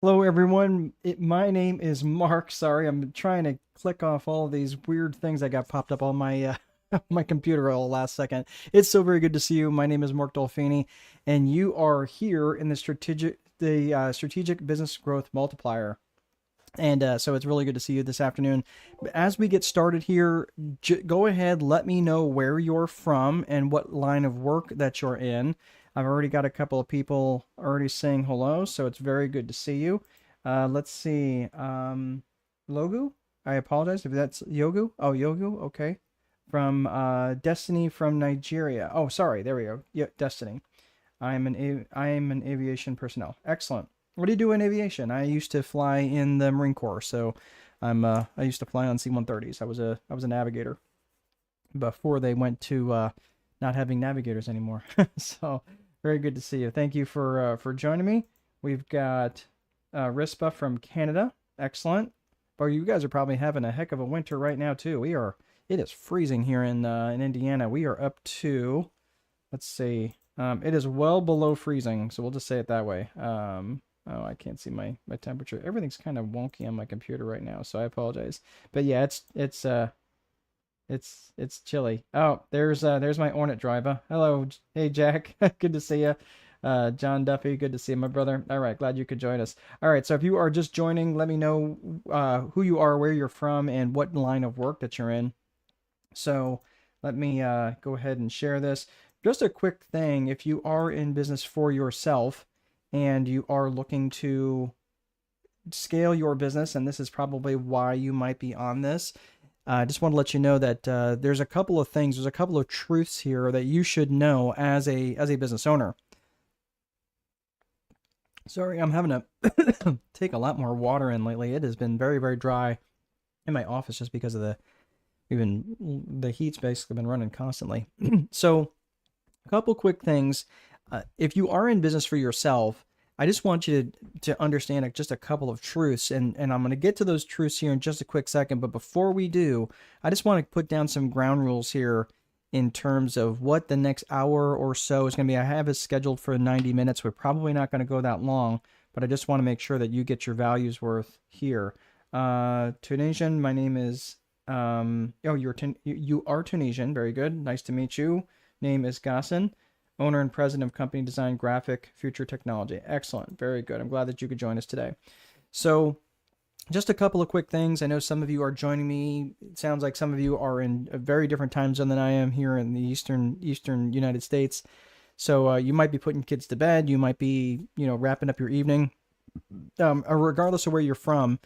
Hello, everyone. My name is Mark. Sorry, I'm trying to click off all these weird things that got popped up on my my computer all last second. It's so very good to see you. My name is Mark Dolfini, and you are here in the strategic business growth multiplier. And so it's really good to see you this afternoon. As we get started here, go ahead, let me know where you're from and what line of work that you're in. I've already got a couple of people already saying hello, so it's very good to see you. Let's see. Logu, I apologize if that's Yogu. Oh, Yogu, okay. From Destiny from Nigeria. Oh, sorry, there we go. Yeah, Destiny. I am an aviation personnel. Excellent. What do you do in aviation? I used to fly in the Marine Corps, so I used to fly on C-130s. I was a navigator before they went to not having navigators anymore. So very good to see you. Thank you for joining me. We've got Rispa from Canada. Excellent. But you guys are probably having a heck of a winter right now too. We are. It is freezing here in Indiana. We are up to, let's see. It is well below freezing, so we'll just say it that way. Oh, I can't see my temperature. Everything's kind of wonky on my computer right now, so I apologize. But yeah, it's chilly. Oh, there's my Hornet driver. Hello, hey Jack, good to see you. John Duffy, good to see you, my brother. All right, glad you could join us. All right, so if you are just joining, let me know who you are, where you're from, and what line of work that you're in. So let me go ahead and share this. Just a quick thing, if you are in business for yourself and you are looking to scale your business, and this is probably why you might be on this, I just want to let you know that there's a couple of things, there's a couple of truths here that you should know as a business owner. Sorry, I'm having to take a lot more water in lately. It has been very, very dry in my office just because of the heat's basically been running constantly. So a couple quick things. If you are in business for yourself, I just want you to understand just a couple of truths, and I'm going to get to those truths here in just a quick second. But before we do, I just want to put down some ground rules here in terms of what the next hour or so is going to be. I have it scheduled for 90 minutes. We're probably not going to go that long, but I just want to make sure that you get your values worth here. Tunisian, my name is, oh, you are Tunisian. Very good. Nice to meet you. Name is Gassan, owner and president of company design graphic future technology. Excellent. Very good. I'm glad that you could join us today. So just a couple of quick things. I know some of you are joining me. It sounds like some of you are in a very different time zone than I am here in the Eastern United States. So you might be putting kids to bed. You might be, wrapping up your evening. Regardless of where you're from,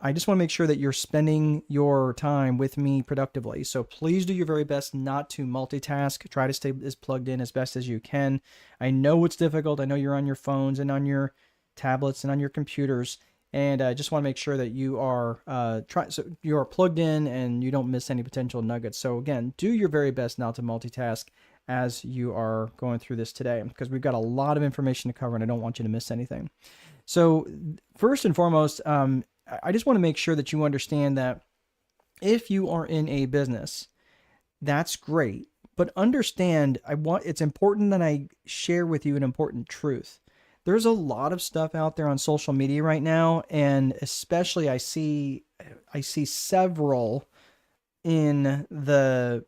I just want to make sure that you're spending your time with me productively. So please do your very best not to multitask. Try to stay as plugged in as best as you can. I know it's difficult. I know you're on your phones and on your tablets and on your computers. And I just want to make sure that you are so you are plugged in and you don't miss any potential nuggets. So again, do your very best not to multitask as you are going through this today, because we've got a lot of information to cover and I don't want you to miss anything. So first and foremost, I just want to make sure that you understand that if you are in a business, that's great. But understand, it's important that I share with you an important truth. There's a lot of stuff out there on social media right now, and especially I see several in the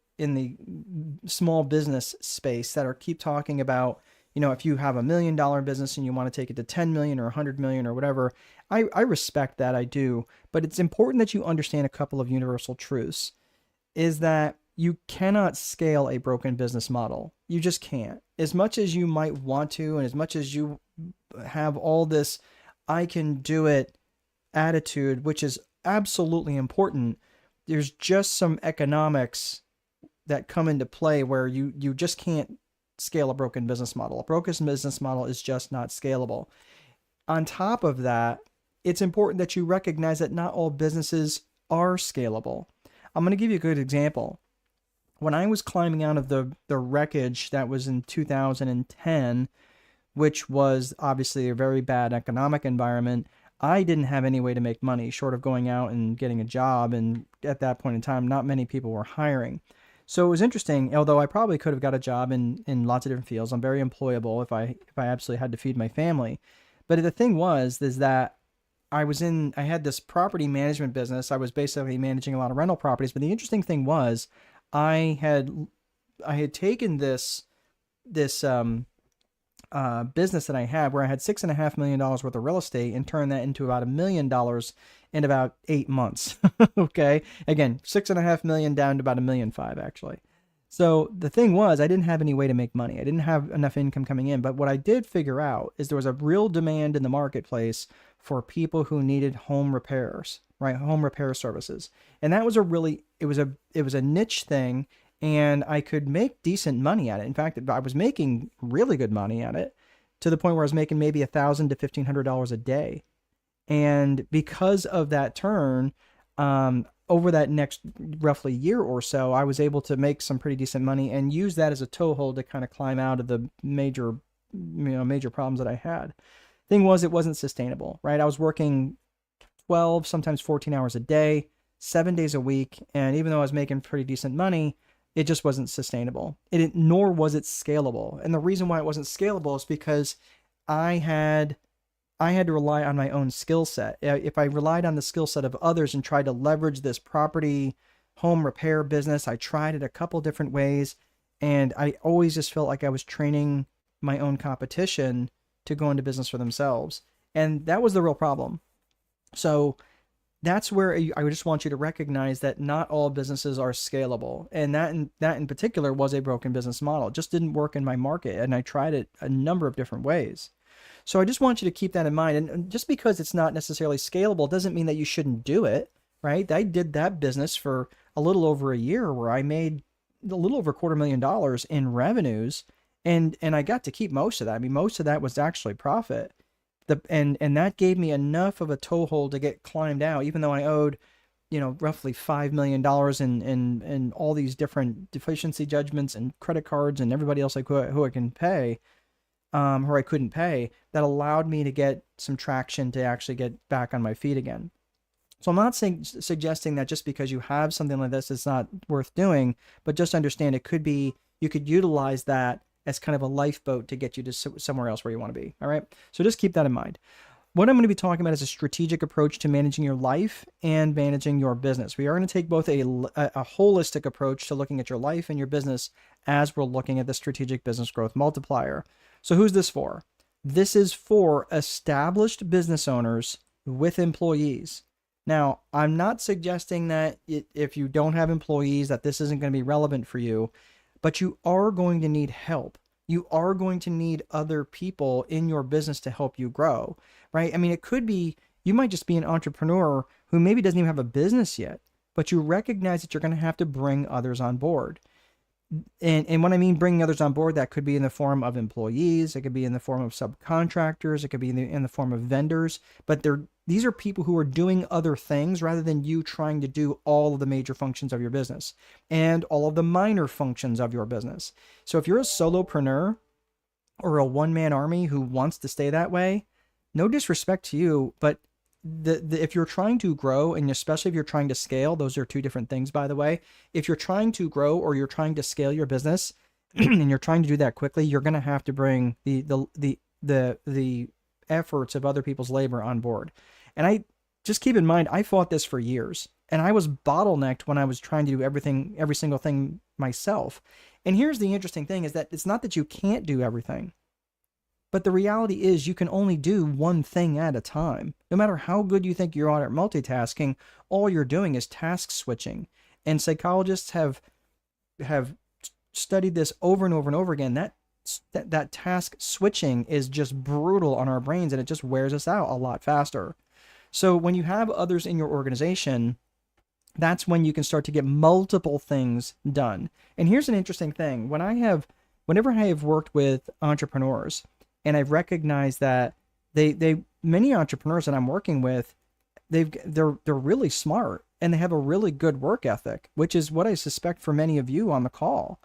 small business space that keep talking about, if you have $1 million business and you want to take it to 10 million or 100 million or whatever. I respect that, I do, but it's important that you understand a couple of universal truths. Is that you cannot scale a broken business model. You just can't. As much as you might want to, and as much as you have all this I can do it attitude, which is absolutely important, there's just some economics that come into play where you just can't scale a broken business model. A broken business model is just not scalable. On top of that, it's important that you recognize that not all businesses are scalable. I'm going to give you a good example. When I was climbing out of the wreckage that was in 2010, which was obviously a very bad economic environment, I didn't have any way to make money short of going out and getting a job. And at that point in time, not many people were hiring. So it was interesting, although I probably could have got a job in lots of different fields. I'm very employable if I absolutely had to feed my family. But the thing is that I had this property management business. I was basically managing a lot of rental properties. But the interesting thing was, I had taken this business that I had, where I had $6.5 million worth of real estate, and turned that into about $1 million in about 8 months. Okay, again, 6.5 million down to about 1.5 million actually. So the thing was, I didn't have any way to make money. I didn't have enough income coming in. But what I did figure out is there was a real demand in the marketplace for people who needed home repairs, right? Home repair services. And that was it was a niche thing, and I could make decent money at it. In fact, I was making really good money at it, to the point where I was making maybe $1,000 to $1,500 a day. And because of that turn, over that next roughly year or so, I was able to make some pretty decent money and use that as a toehold to kind of climb out of the major problems that I had. Thing was, it wasn't sustainable, right? I was working 12, sometimes 14 hours a day, 7 days a week. And even though I was making pretty decent money, it just wasn't sustainable. Nor was it scalable. And the reason why it wasn't scalable is because I had to rely on my own skill set. If I relied on the skill set of others and tried to leverage this property home repair business, I tried it a couple different ways, and I always just felt like I was training my own competition to go into business for themselves. And that was the real problem. So that's where I just want you to recognize that not all businesses are scalable. And that in particular was a broken business model. It just didn't work in my market, and I tried it a number of different ways. So I just want you to keep that in mind. And just because it's not necessarily scalable doesn't mean that you shouldn't do it, right? I did that business for a little over a year, where I made a little over $250,000 in revenues, and I got to keep most of that. I mean, most of that was actually profit. And that gave me enough of a toehold to get climbed out, even though I owed, roughly $5 million in all these different deficiency judgments and credit cards and everybody else who I can pay. Or I couldn't pay, that allowed me to get some traction to actually get back on my feet again. So I'm not suggesting that just because you have something like this, it's not worth doing, but just understand it could be, you could utilize that as kind of a lifeboat to get you to somewhere else where you want to be. All right. So just keep that in mind. What I'm going to be talking about is a strategic approach to managing your life and managing your business. We are going to take both a holistic approach to looking at your life and your business, as we're looking at the strategic business growth multiplier. So who's this for? This is for established business owners with employees. Now, I'm not suggesting that if you don't have employees that this isn't going to be relevant for you, but you are going to need help. You are going to need other people in your business to help you grow, right? I mean, it could be, you might just be an entrepreneur who maybe doesn't even have a business yet, but you recognize that you're going to have to bring others on board. And when I mean bringing others on board, that could be in the form of employees, it could be in the form of subcontractors, it could be in the form of vendors, but these are people who are doing other things rather than you trying to do all of the major functions of your business and all of the minor functions of your business. So if you're a solopreneur or a one-man army who wants to stay that way, no disrespect to you, but if you're trying to grow, and especially if you're trying to scale, those are two different things, by the way. If you're trying to grow or you're trying to scale your business and you're trying to do that quickly, you're going to have to bring the efforts of other people's labor on board. And I just keep in mind, I fought this for years, and I was bottlenecked when I was trying to do every single thing myself. And here's the interesting thing, is that it's not that you can't do everything. But the reality is you can only do one thing at a time. No matter how good you think you are at multitasking, all you're doing is task switching. And psychologists have studied this over and over and over again. That task switching is just brutal on our brains, and it just wears us out a lot faster. So when you have others in your organization, that's when you can start to get multiple things done. And here's an interesting thing. Whenever I have worked with entrepreneurs, and I've recognized that many entrepreneurs that I'm working with, they're really smart, and they have a really good work ethic, which is what I suspect for many of you on the call,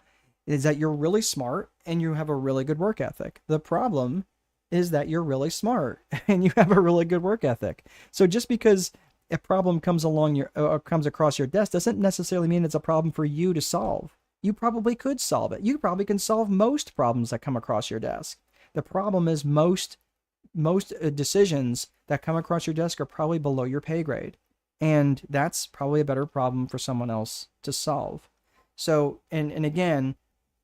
is that you're really smart and you have a really good work ethic. The problem is that you're really smart and you have a really good work ethic. So just because a problem comes across your desk doesn't necessarily mean it's a problem for you to solve. You probably could solve it. You probably can solve most problems that come across your desk. The problem is most most decisions that come across your desk are probably below your pay grade. And that's probably a better problem for someone else to solve. So, and again,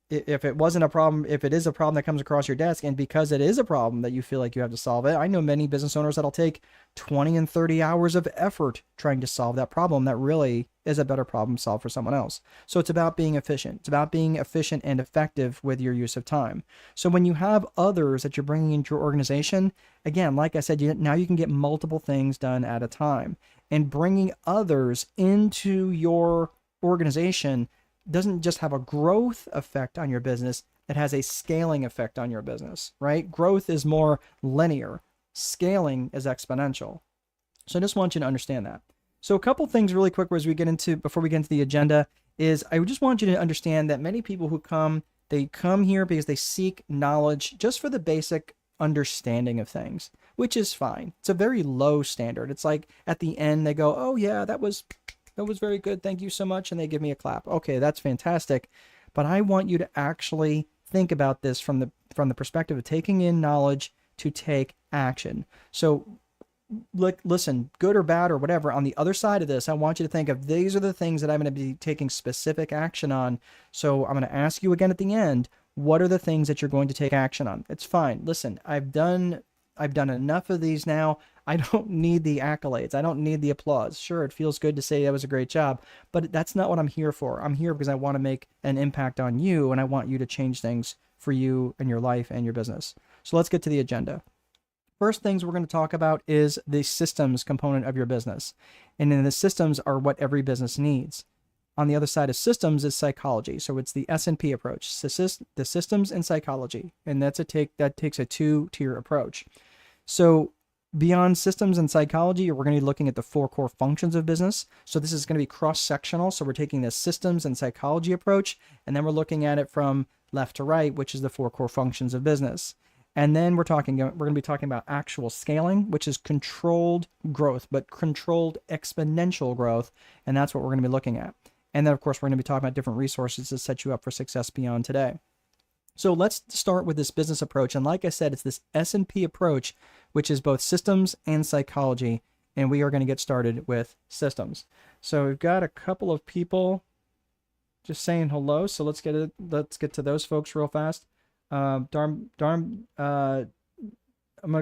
if it wasn't a problem, if it is a problem that comes across your desk, and because it is a problem that you feel like you have to solve it, I know many business owners that'll take 20 and 30 hours of effort trying to solve that problem that really is a better problem solved for someone else. So it's about being efficient. It's about being efficient and effective with your use of time. So when you have others that you're bringing into your organization, again, like I said, now you can get multiple things done at a time. And bringing others into your organization doesn't just have a growth effect on your business, it has a scaling effect on your business, right? Growth is more linear, scaling is exponential. So I just want you to understand that. So a couple things really quick before we get into the agenda is I just want you to understand that many people who come, they come here because they seek knowledge just for the basic understanding of things, which is fine. It's a very low standard. It's like at the end they go, oh yeah, that was very good. Thank you so much. And they give me a clap. Okay, that's fantastic. But I want you to actually think about this from the perspective of taking in knowledge to take action. So listen, good or bad or whatever, on the other side of this, I want you to think of these are the things that I'm going to be taking specific action on. So I'm going to ask you again at the end, what are the things that you're going to take action on? It's fine. Listen, I've done enough of these now. I don't need the accolades. I don't need the applause. Sure, it feels good to say that was a great job, but that's not what I'm here for. I'm here because I want to make an impact on you, and I want you to change things for you and your life and your business. So let's get to the agenda. First things we're going to talk about is the systems component of your business. And then the systems are what every business needs. On the other side of systems is psychology. So it's the S&P approach, the systems and psychology. And that takes a two-tier approach. So beyond systems and psychology, we're going to be looking at the 4 core functions of business. So this is going to be cross-sectional. So we're taking the systems and psychology approach, and then we're looking at it from left to right, which is the 4 core functions of business. And then we're going to be talking about actual scaling, which is controlled growth, but controlled exponential growth. And that's what we're going to be looking at. And then, of course, we're going to be talking about different resources to set you up for success beyond today. So let's start with this business approach. And like I said, it's this S&P approach, which is both systems and psychology. And we are going to get started with systems. So we've got a couple of people just saying hello. So let's get to those folks real fast. I'm going to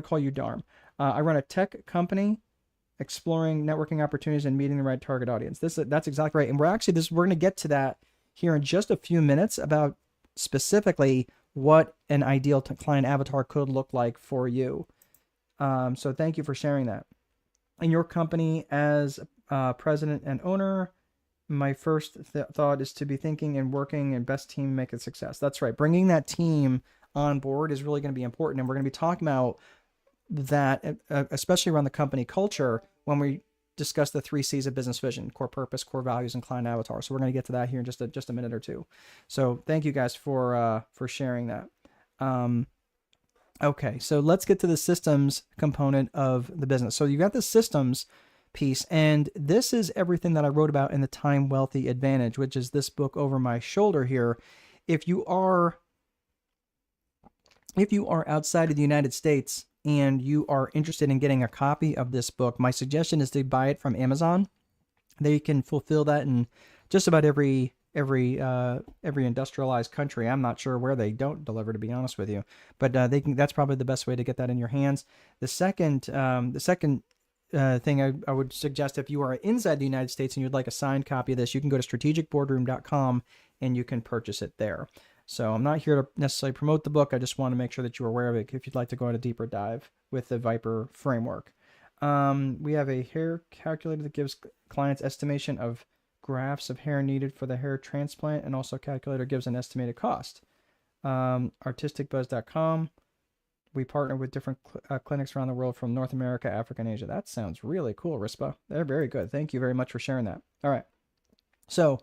call you Darm. I run a tech company exploring networking opportunities and meeting the right target audience. That's exactly right. And we're going to get to that here in just a few minutes about specifically what an ideal client avatar could look like for you. So thank you for sharing that. In your company as president and owner, my first thought is to be thinking and working and best team make a success. That's right. Bringing that team on board is really going to be important. And we're going to be talking about that, especially around the company culture, when we discuss the 3 C's of business vision: core purpose, core values, and client avatar. So we're going to get to that here in just a minute or two. So thank you guys for sharing that. Okay, so let's get to the systems component of the business. So you got the systems piece, and this is everything that I wrote about in the Time Wealthy Advantage, which is this book over my shoulder here. If you are outside of the United States and you are interested in getting a copy of this book, my suggestion is to buy it from Amazon. They can fulfill that in just about every industrialized country. I'm not sure where they don't deliver, to be honest with you, but that's probably the best way to get that in your hands. The second thing I would suggest, if you are inside the United States and you'd like a signed copy of this, you can go to strategicboardroom.com and you can purchase it there. So I'm not here to necessarily promote the book. I just want to make sure that you're aware of it if you'd like to go on a deeper dive with the Viper framework. We have a hair calculator that gives clients estimation of grafts of hair needed for the hair transplant, and also calculator gives an estimated cost. Artisticbuzz.com. We partner with different clinics around the world from North America, Africa, and Asia. That sounds really cool, Rispa. They're very good. Thank you very much for sharing that. All right. So,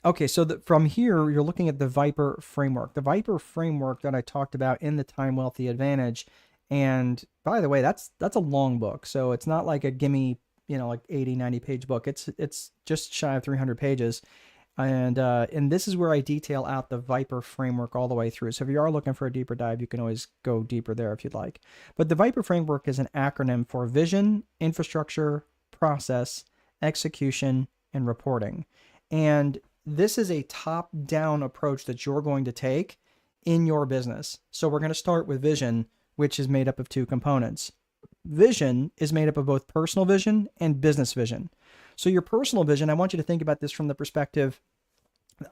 okay, so from here, you're looking at the Viper framework. The Viper framework that I talked about in the Time Wealthy Advantage. And by the way, that's a long book. So it's not like a gimme, like 80, 90 page book. It's just shy of 300 pages. And this is where I detail out the Viper framework all the way through. So if you are looking for a deeper dive, you can always go deeper there if you'd like. But the Viper framework is an acronym for vision, infrastructure, process, execution, and reporting. And this is a top-down approach that you're going to take in your business. So we're going to start with vision, which is made up of two components. Vision is made up of both personal vision and business vision. So your personal vision, I want you to think about this from the perspective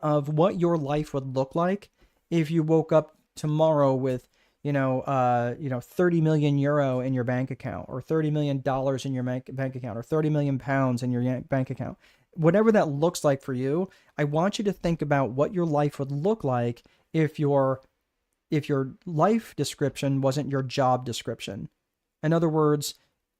of what your life would look like if you woke up tomorrow with, 30 million euro in your bank account, or $30 million in your bank account, or 30 million pounds in your bank account. Whatever that looks like for you, I want you to think about what your life would look like if your life description wasn't your job description. In other words,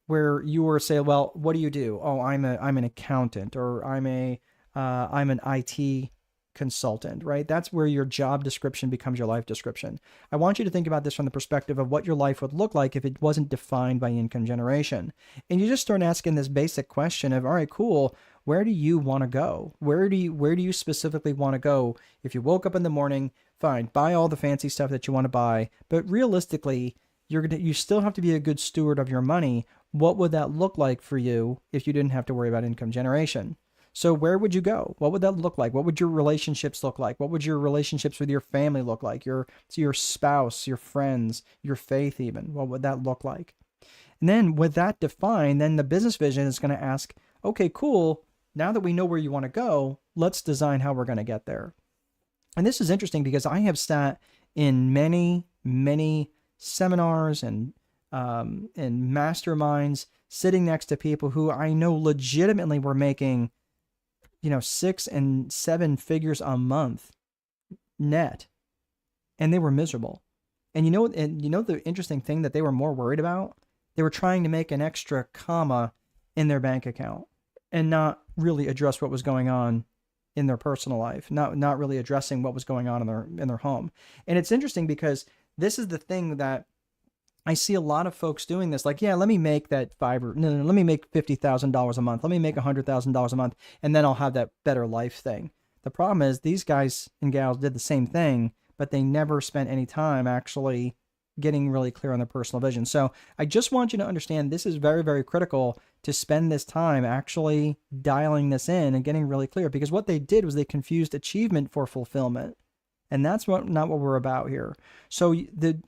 where you were say, well, what do you do? Oh, I'm an accountant, or I'm an IT consultant, right? That's where your job description becomes your life description. I want you to think about this from the perspective of what your life would look like if it wasn't defined by income generation. And you just start asking this basic question of, all right, cool, where do you want to go? Where do you specifically want to go? If you woke up in the morning, fine, buy all the fancy stuff that you want to buy, but realistically, you still have to be a good steward of your money. What would that look like for you if you didn't have to worry about income generation? So where would you go? What would that look like? What would your relationships look like? What would your relationships with your family look like? Your spouse, your friends, your faith even. What would that look like? And then with that defined, then the business vision is going to ask, okay, cool. Now that we know where you want to go, let's design how we're going to get there. And this is interesting because I have sat in many, many seminars and masterminds sitting next to people who I know legitimately were making, 6 and 7 figures a month net, and they were miserable. And the interesting thing that they were more worried about, they were trying to make an extra comma in their bank account and not really address what was going on in their personal life, not really addressing what was going on in their home. And it's interesting because this is the thing that I see a lot of folks doing this. Like, yeah, let me make that let me make $50,000 a month. Let me make $100,000 a month, and then I'll have that better life thing. The problem is these guys and gals did the same thing, but they never spent any time actually getting really clear on their personal vision. So I just want you to understand this is very, very critical to spend this time actually dialing this in and getting really clear, because what they did was they confused achievement for fulfillment. And that's not what we're about here. So the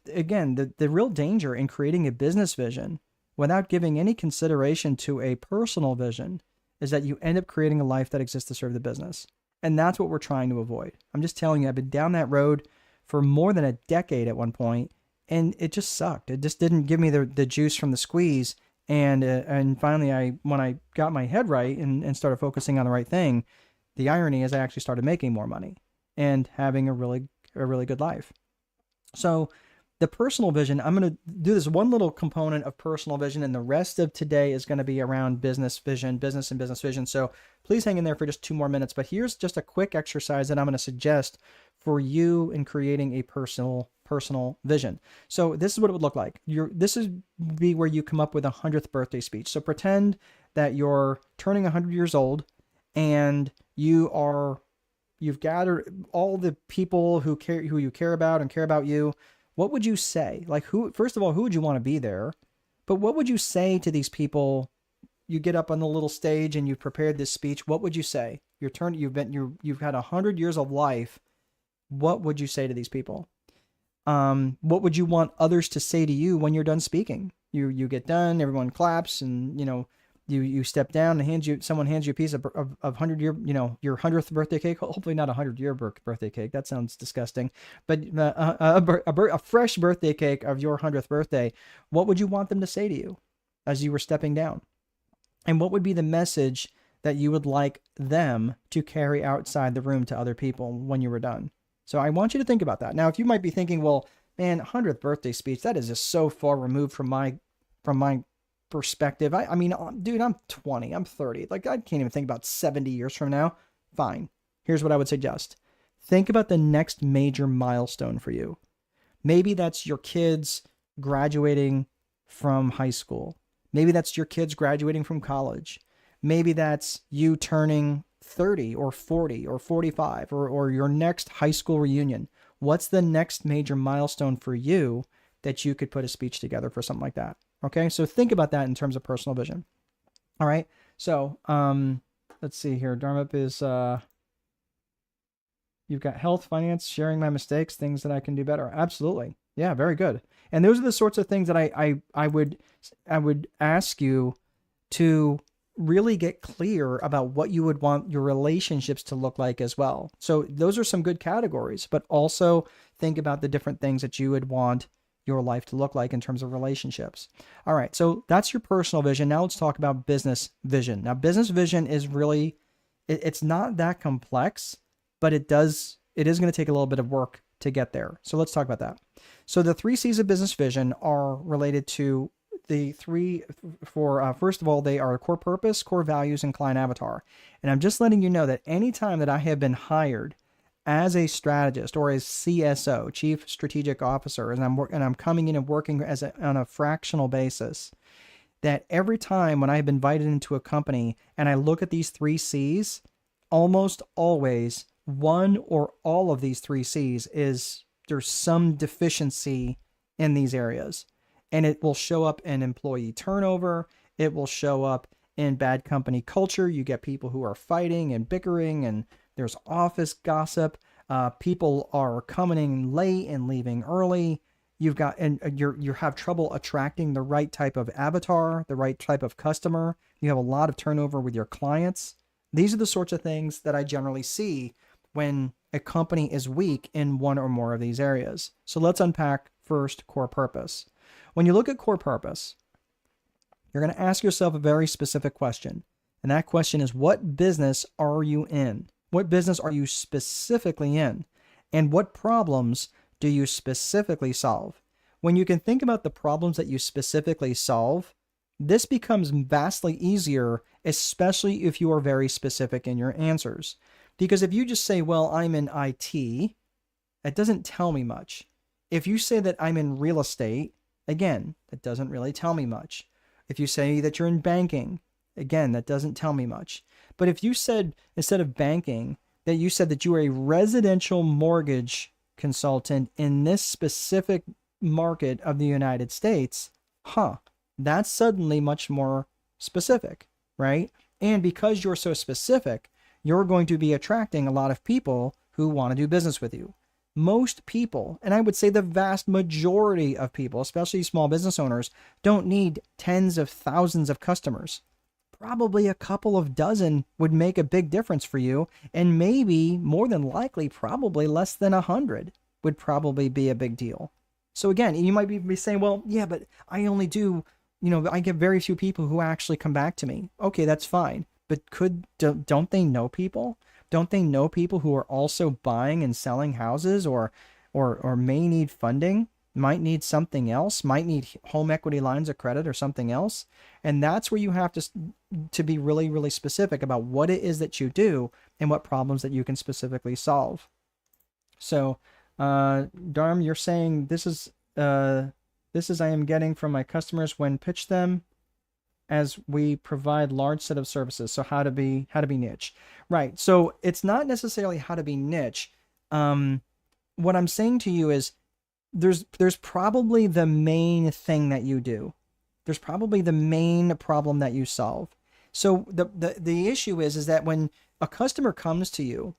real danger in creating a business vision without giving any consideration to a personal vision is that you end up creating a life that exists to serve the business. And that's what we're trying to avoid. I'm just telling you, I've been down that road for more than a decade at one point, and it just sucked. It just didn't give me the juice from the squeeze. And finally, when I got my head right and started focusing on the right thing, the irony is I actually started making more money and having a really good life. So the personal vision, I'm going to do this one little component of personal vision, and the rest of today is going to be around business vision. So please hang in there for just 2 more minutes. But here's just a quick exercise that I'm going to suggest for you in creating a personal vision. So this is what it would look like. This is be where you come up with a 100th birthday speech. So pretend that you're turning 100 years old, and you've gathered all the people who you care about and care about you. What would you say? Like, first of all, who would you want to be there? But what would you say to these people? You get up on the little stage and you've prepared this speech. What would you say? You've had 100 years of life. What would you say to these people? What would you want others to say to you when you're done speaking? You get done, everyone claps, and you step down and someone hands you a piece of 100-year, your 100th birthday cake. Hopefully not a 100-year birthday cake. That sounds disgusting. But a fresh birthday cake of your 100th birthday. What would you want them to say to you as you were stepping down? And what would be the message that you would like them to carry outside the room to other people when you were done? So I want you to think about that. Now, if you might be thinking, well, man, 100th birthday speech, that is just so far removed from my perspective. I mean, dude, I'm 20, I'm 30. Like, I can't even think about 70 years from now. Fine. Here's what I would suggest. Think about the next major milestone for you. Maybe that's your kids graduating from high school. Maybe that's your kids graduating from college. Maybe that's you turning 30 or 40 or 45 or your next high school reunion? What's the next major milestone for you that you could put a speech together for something like that? Okay, so think about that in terms of personal vision. All right, so let's see here. Dharmap is, you've got health, finance, sharing my mistakes, things that I can do better. Absolutely. Yeah, very good. And those are the sorts of things that I would ask you to really get clear about what you would want your relationships to look like as well. So those are some good categories, but also think about the different things that you would want your life to look like in terms of relationships. All right, so that's your personal vision. Now let's talk about business vision. Now, business vision is really, it's not that complex, but it is going to take a little bit of work to get there. So let's talk about that. So the 3 C's of business vision are related to the first of all, they are core purpose, core values, and client avatar. And I'm just letting you know that anytime that I have been hired as a strategist or as CSO, Chief Strategic Officer, and I'm coming in and working on a fractional basis, that every time when I've been invited into a company and I look at these 3 C's, almost always one or all of these 3 C's there's some deficiency in these areas. And it will show up in employee turnover. It will show up in bad company culture. You get people who are fighting and bickering, and there's office gossip. People are coming in late and leaving early. You have trouble attracting the right type of avatar, the right type of customer. You have a lot of turnover with your clients. These are the sorts of things that I generally see when a company is weak in one or more of these areas. So let's unpack first core purpose. When you look at core purpose, you're going to ask yourself a very specific question. And that question is, what business are you in? What business are you specifically in? And what problems do you specifically solve? When you can think about the problems that you specifically solve, this becomes vastly easier, especially if you are very specific in your answers. Because if you just say, well, I'm in IT, that doesn't tell me much. If you say that I'm in real estate, again, that doesn't really tell me much. If you say that you're in banking, again, that doesn't tell me much. But if you said, instead of banking, that you said that you are a residential mortgage consultant in this specific market of the United States, that's suddenly much more specific, right? And because you're so specific, you're going to be attracting a lot of people who want to do business with you. Most people, and I would say the vast majority of people, especially small business owners, don't need tens of thousands of customers. Probably a couple of dozen would make a big difference for you, and maybe, more than likely, probably less than 100 would probably be a big deal. So again, you might be saying, well, yeah, but I only do, I get very few people who actually come back to me. Okay, that's fine. But don't they know people? Don't they know people who are also buying and selling houses or may need funding, might need something else, might need home equity lines of credit or something else? And that's where you have to be really, really specific about what it is that you do and what problems that you can specifically solve. So, Dharm, you're saying this is I am getting from my customers when pitch them, as we provide large set of services. So how to be niche, right? So it's not necessarily how to be niche. What I'm saying to you is there's probably the main thing that you do. There's probably the main problem that you solve. So the issue is that when a customer comes to you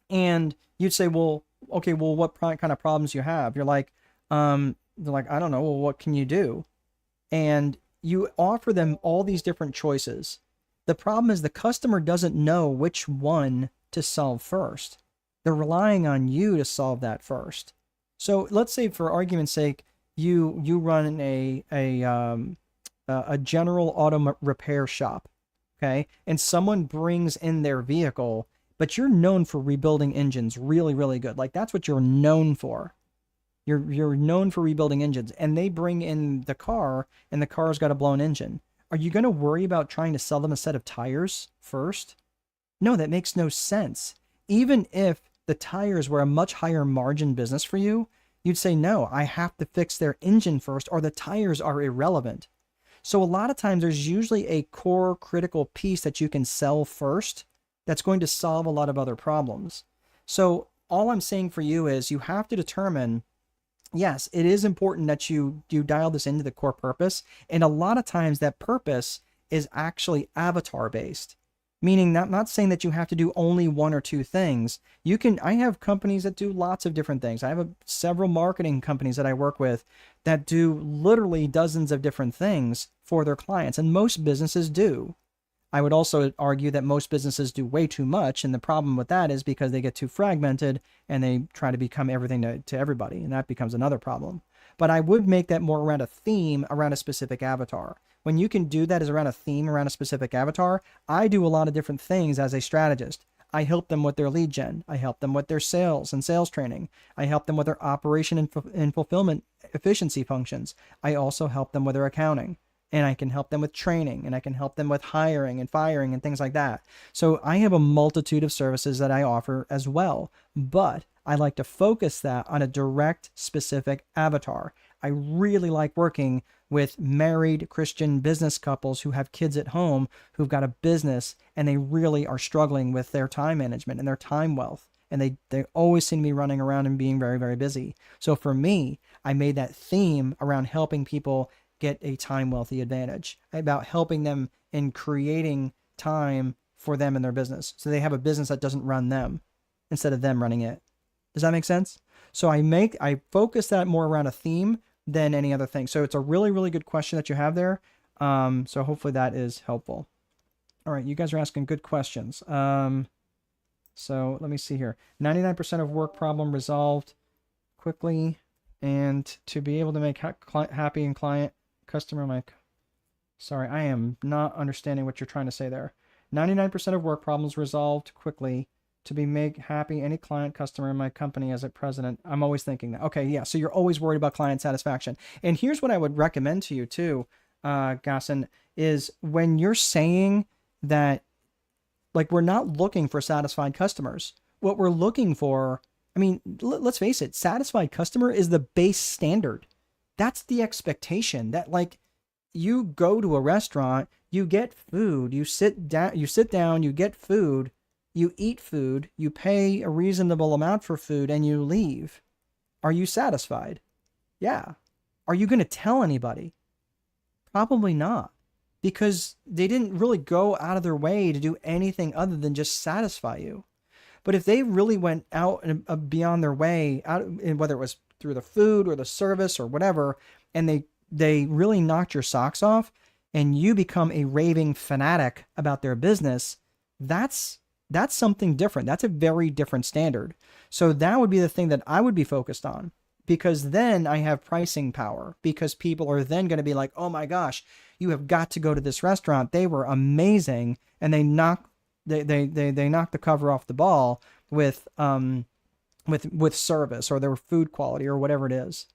and you'd say, well, okay, well, what kind of problems you have? You're like, they're like, I don't know. Well, what can you do? And you offer them all these different choices. The problem is the customer doesn't know which one to solve first. They're relying on you to solve that first. So let's say, for argument's sake, you run a general auto repair shop, okay? And someone brings in their vehicle, but you're known for rebuilding engines really, really good. Like, that's what you're known for. You're known for rebuilding engines, and they bring in the car, and the car's got a blown engine. Are you going to worry about trying to sell them a set of tires first? No, that makes no sense. Even if the tires were a much higher margin business for you, you'd say, no, I have to fix their engine first, or the tires are irrelevant. So a lot of times there's usually a core critical piece that you can sell first that's going to solve a lot of other problems. So all I'm saying for you is you have to determine, yes, it is important that you dial this into the core purpose. And a lot of times that purpose is actually avatar based, meaning not saying that you have to do only one or two things. I have companies that do lots of different things. I have several marketing companies that I work with that do literally dozens of different things for their clients. And most businesses do. I would also argue that most businesses do way too much. And the problem with that is because they get too fragmented and they try to become everything to everybody. And that becomes another problem. But I would make that more around a theme, around a specific avatar. When you can do that as around a theme, around a specific avatar, I do a lot of different things as a strategist. I help them with their lead gen. I help them with their sales and sales training. I help them with their operation and fulfillment efficiency functions. I also help them with their accounting. And I can help them with training, and I can help them with hiring and firing and things like that. So I have a multitude of services that I offer as well, but I like to focus that on a direct, specific avatar. I really like working with married Christian business couples who have kids at home, who've got a business, and they really are struggling with their time management and their time wealth. And they always seem to be running around and being very, very busy. So for me, I made that theme around helping people get a time wealthy advantage, about helping them in creating time for them in their business. So they have a business that doesn't run them instead of them running it. Does that make sense? So I focus that more around a theme than any other thing. So it's a really, really good question that you have there. So hopefully that is helpful. All right. You guys are asking good questions. So let me see here. 99% of work problem resolved quickly, and to be able to make happy and customer, sorry, I am not understanding what you're trying to say there. 99% of work problems resolved quickly to be make happy any client, customer in my company as a president. I'm always thinking that. Okay, yeah, so you're always worried about client satisfaction. And here's what I would recommend to you too, Gasson, is when you're saying that, like, we're not looking for satisfied customers. What we're looking for, I mean, let's face it, satisfied customer is the base standard. That's the expectation that, like, you go to a restaurant, you get food, you sit down, you get food, you eat food, you pay a reasonable amount for food, and you leave. Are you satisfied? Yeah. Are you going to tell anybody? Probably not, because they didn't really go out of their way to do anything other than just satisfy you. But if they really went out and beyond their way, whether it was through the food or the service or whatever, and they really knocked your socks off, and you become a raving fanatic about their business, that's something different. That's a very different standard. So that would be the thing that I would be focused on, because then I have pricing power, because people are then going to be like, oh my gosh, you have got to go to this restaurant. They were amazing. And they knock the cover off the ball with service or their food quality or whatever it is.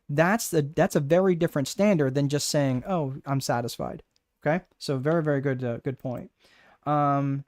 That's a very different standard than just saying, oh, I'm satisfied. Okay. So very, very good point. Darwin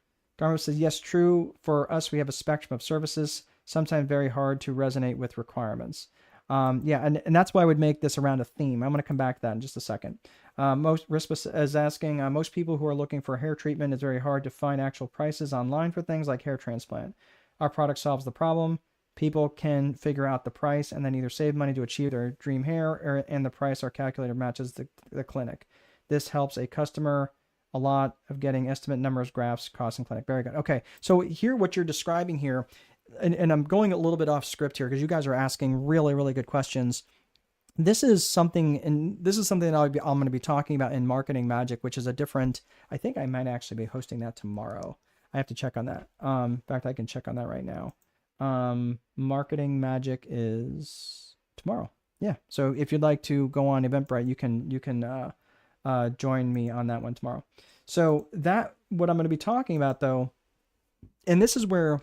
says, yes, true. For us, we have a spectrum of services, sometimes very hard to resonate with requirements. Yeah, and that's why I would make this around a theme. I'm going to come back to that in just a second. Most Rispa is asking, most people who are looking for hair treatment, it's very hard to find actual prices online for things like hair transplant. Our product solves the problem. People can figure out the price and then either save money to achieve their dream hair, and the price our calculator matches the clinic. This helps a customer a lot of getting estimate numbers, graphs, costs, and clinic. Very good. Okay, so here, what you're describing here, and I'm going a little bit off script here because you guys are asking really, really good questions. This is something that I'm going to be talking about in Marketing Magic, which is a different, I think I might actually be hosting that tomorrow. I have to check on that. In fact, I can check on that right now. Marketing Magic is tomorrow. Yeah. So if you'd like to go on Eventbrite, you can join me on that one tomorrow. So what I'm going to be talking about though, and this is where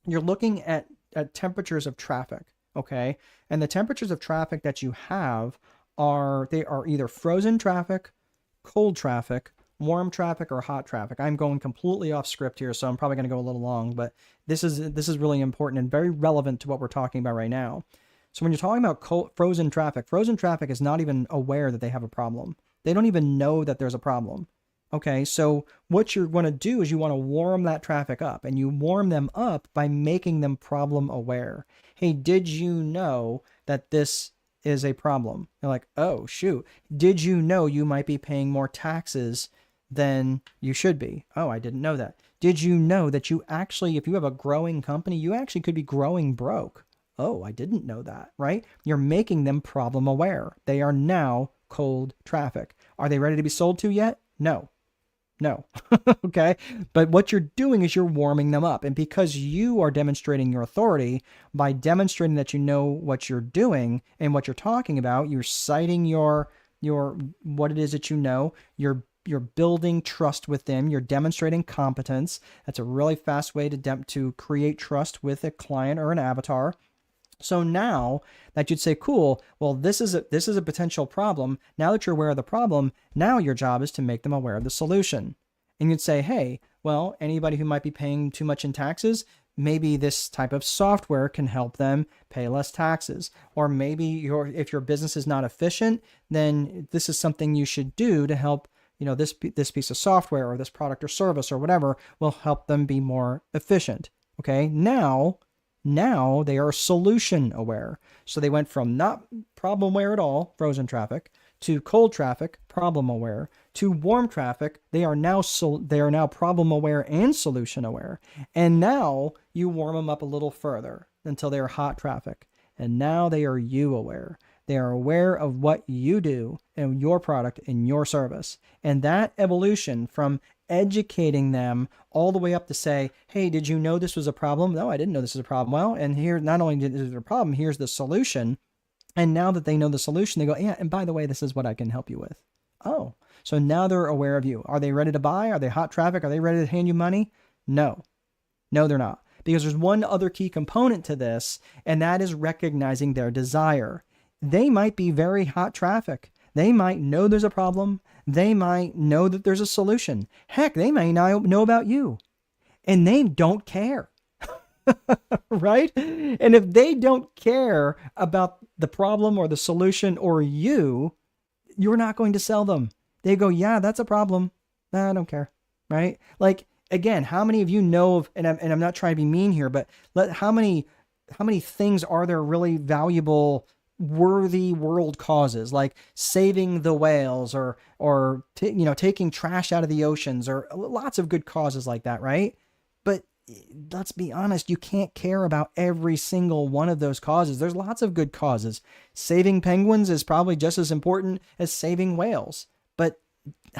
you're looking at temperatures of traffic. Okay. And the temperatures of traffic that you have are either frozen traffic, cold traffic, warm traffic, or hot traffic. I'm going completely off script here, so I'm probably going to go a little long, but this is really important and very relevant to what we're talking about right now. So when you're talking about frozen traffic is not even aware that they have a problem. They don't even know that there's a problem. Okay, so what you're going to do is you want to warm that traffic up, and you warm them up by making them problem aware. Hey, did you know that this is a problem? They're like, oh, shoot. Did you know you might be paying more taxes than you should be? Oh, I didn't know that. Did you know that you actually, if you have a growing company, you actually could be growing broke? Oh, I didn't know that, right? You're making them problem aware. They are now cold traffic. Are they ready to be sold to yet? No. No. Okay. But what you're doing is you're warming them up. And because you are demonstrating your authority by demonstrating that you know what you're doing and what you're talking about, you're citing your what it is that you know, you're building trust with them, you're demonstrating competence. That's a really fast way to create trust with a client or an avatar. So now that you'd say, cool, well, this is a potential problem. Now that you're aware of the problem, now your job is to make them aware of the solution. And you'd say, hey, well, anybody who might be paying too much in taxes, maybe this type of software can help them pay less taxes. Or maybe if your business is not efficient, then this is something you should do to help, this piece of software or this product or service or whatever will help them be more efficient. Okay, now they are solution aware. So they went from not problem aware at all, frozen traffic, to cold traffic, problem aware, to warm traffic. They are now problem aware and solution aware. And now you warm them up a little further until they are hot traffic. And now they are you aware. They are aware of what you do and your product and your service. And that evolution from educating them all the way up to say, hey, did you know this was a problem? No, I didn't know this was a problem. Well, and here, not only is it a problem, here's the solution. And now that they know the solution, they go, yeah, and by the way, this is what I can help you with. Oh, so now they're aware of you. Are they ready to buy? Are they hot traffic? Are they ready to hand you money? No, they're not. Because there's one other key component to this, and that is recognizing their desire. They might be very hot traffic. They might know there's a problem. They might know that there's a solution. Heck, they may not know about you. And they don't care. Right? And if they don't care about the problem or the solution or you're not going to sell them. They go, yeah, that's a problem. Nah, I don't care. Right? Like, again, how many of you know of, and I'm not trying to be mean here, but how many things are there really valuable, worthy world causes, like saving the whales or taking trash out of the oceans, or lots of good causes like that, right? But let's be honest, you can't care about every single one of those causes. There's lots of good causes. Saving penguins is probably just as important as saving whales. But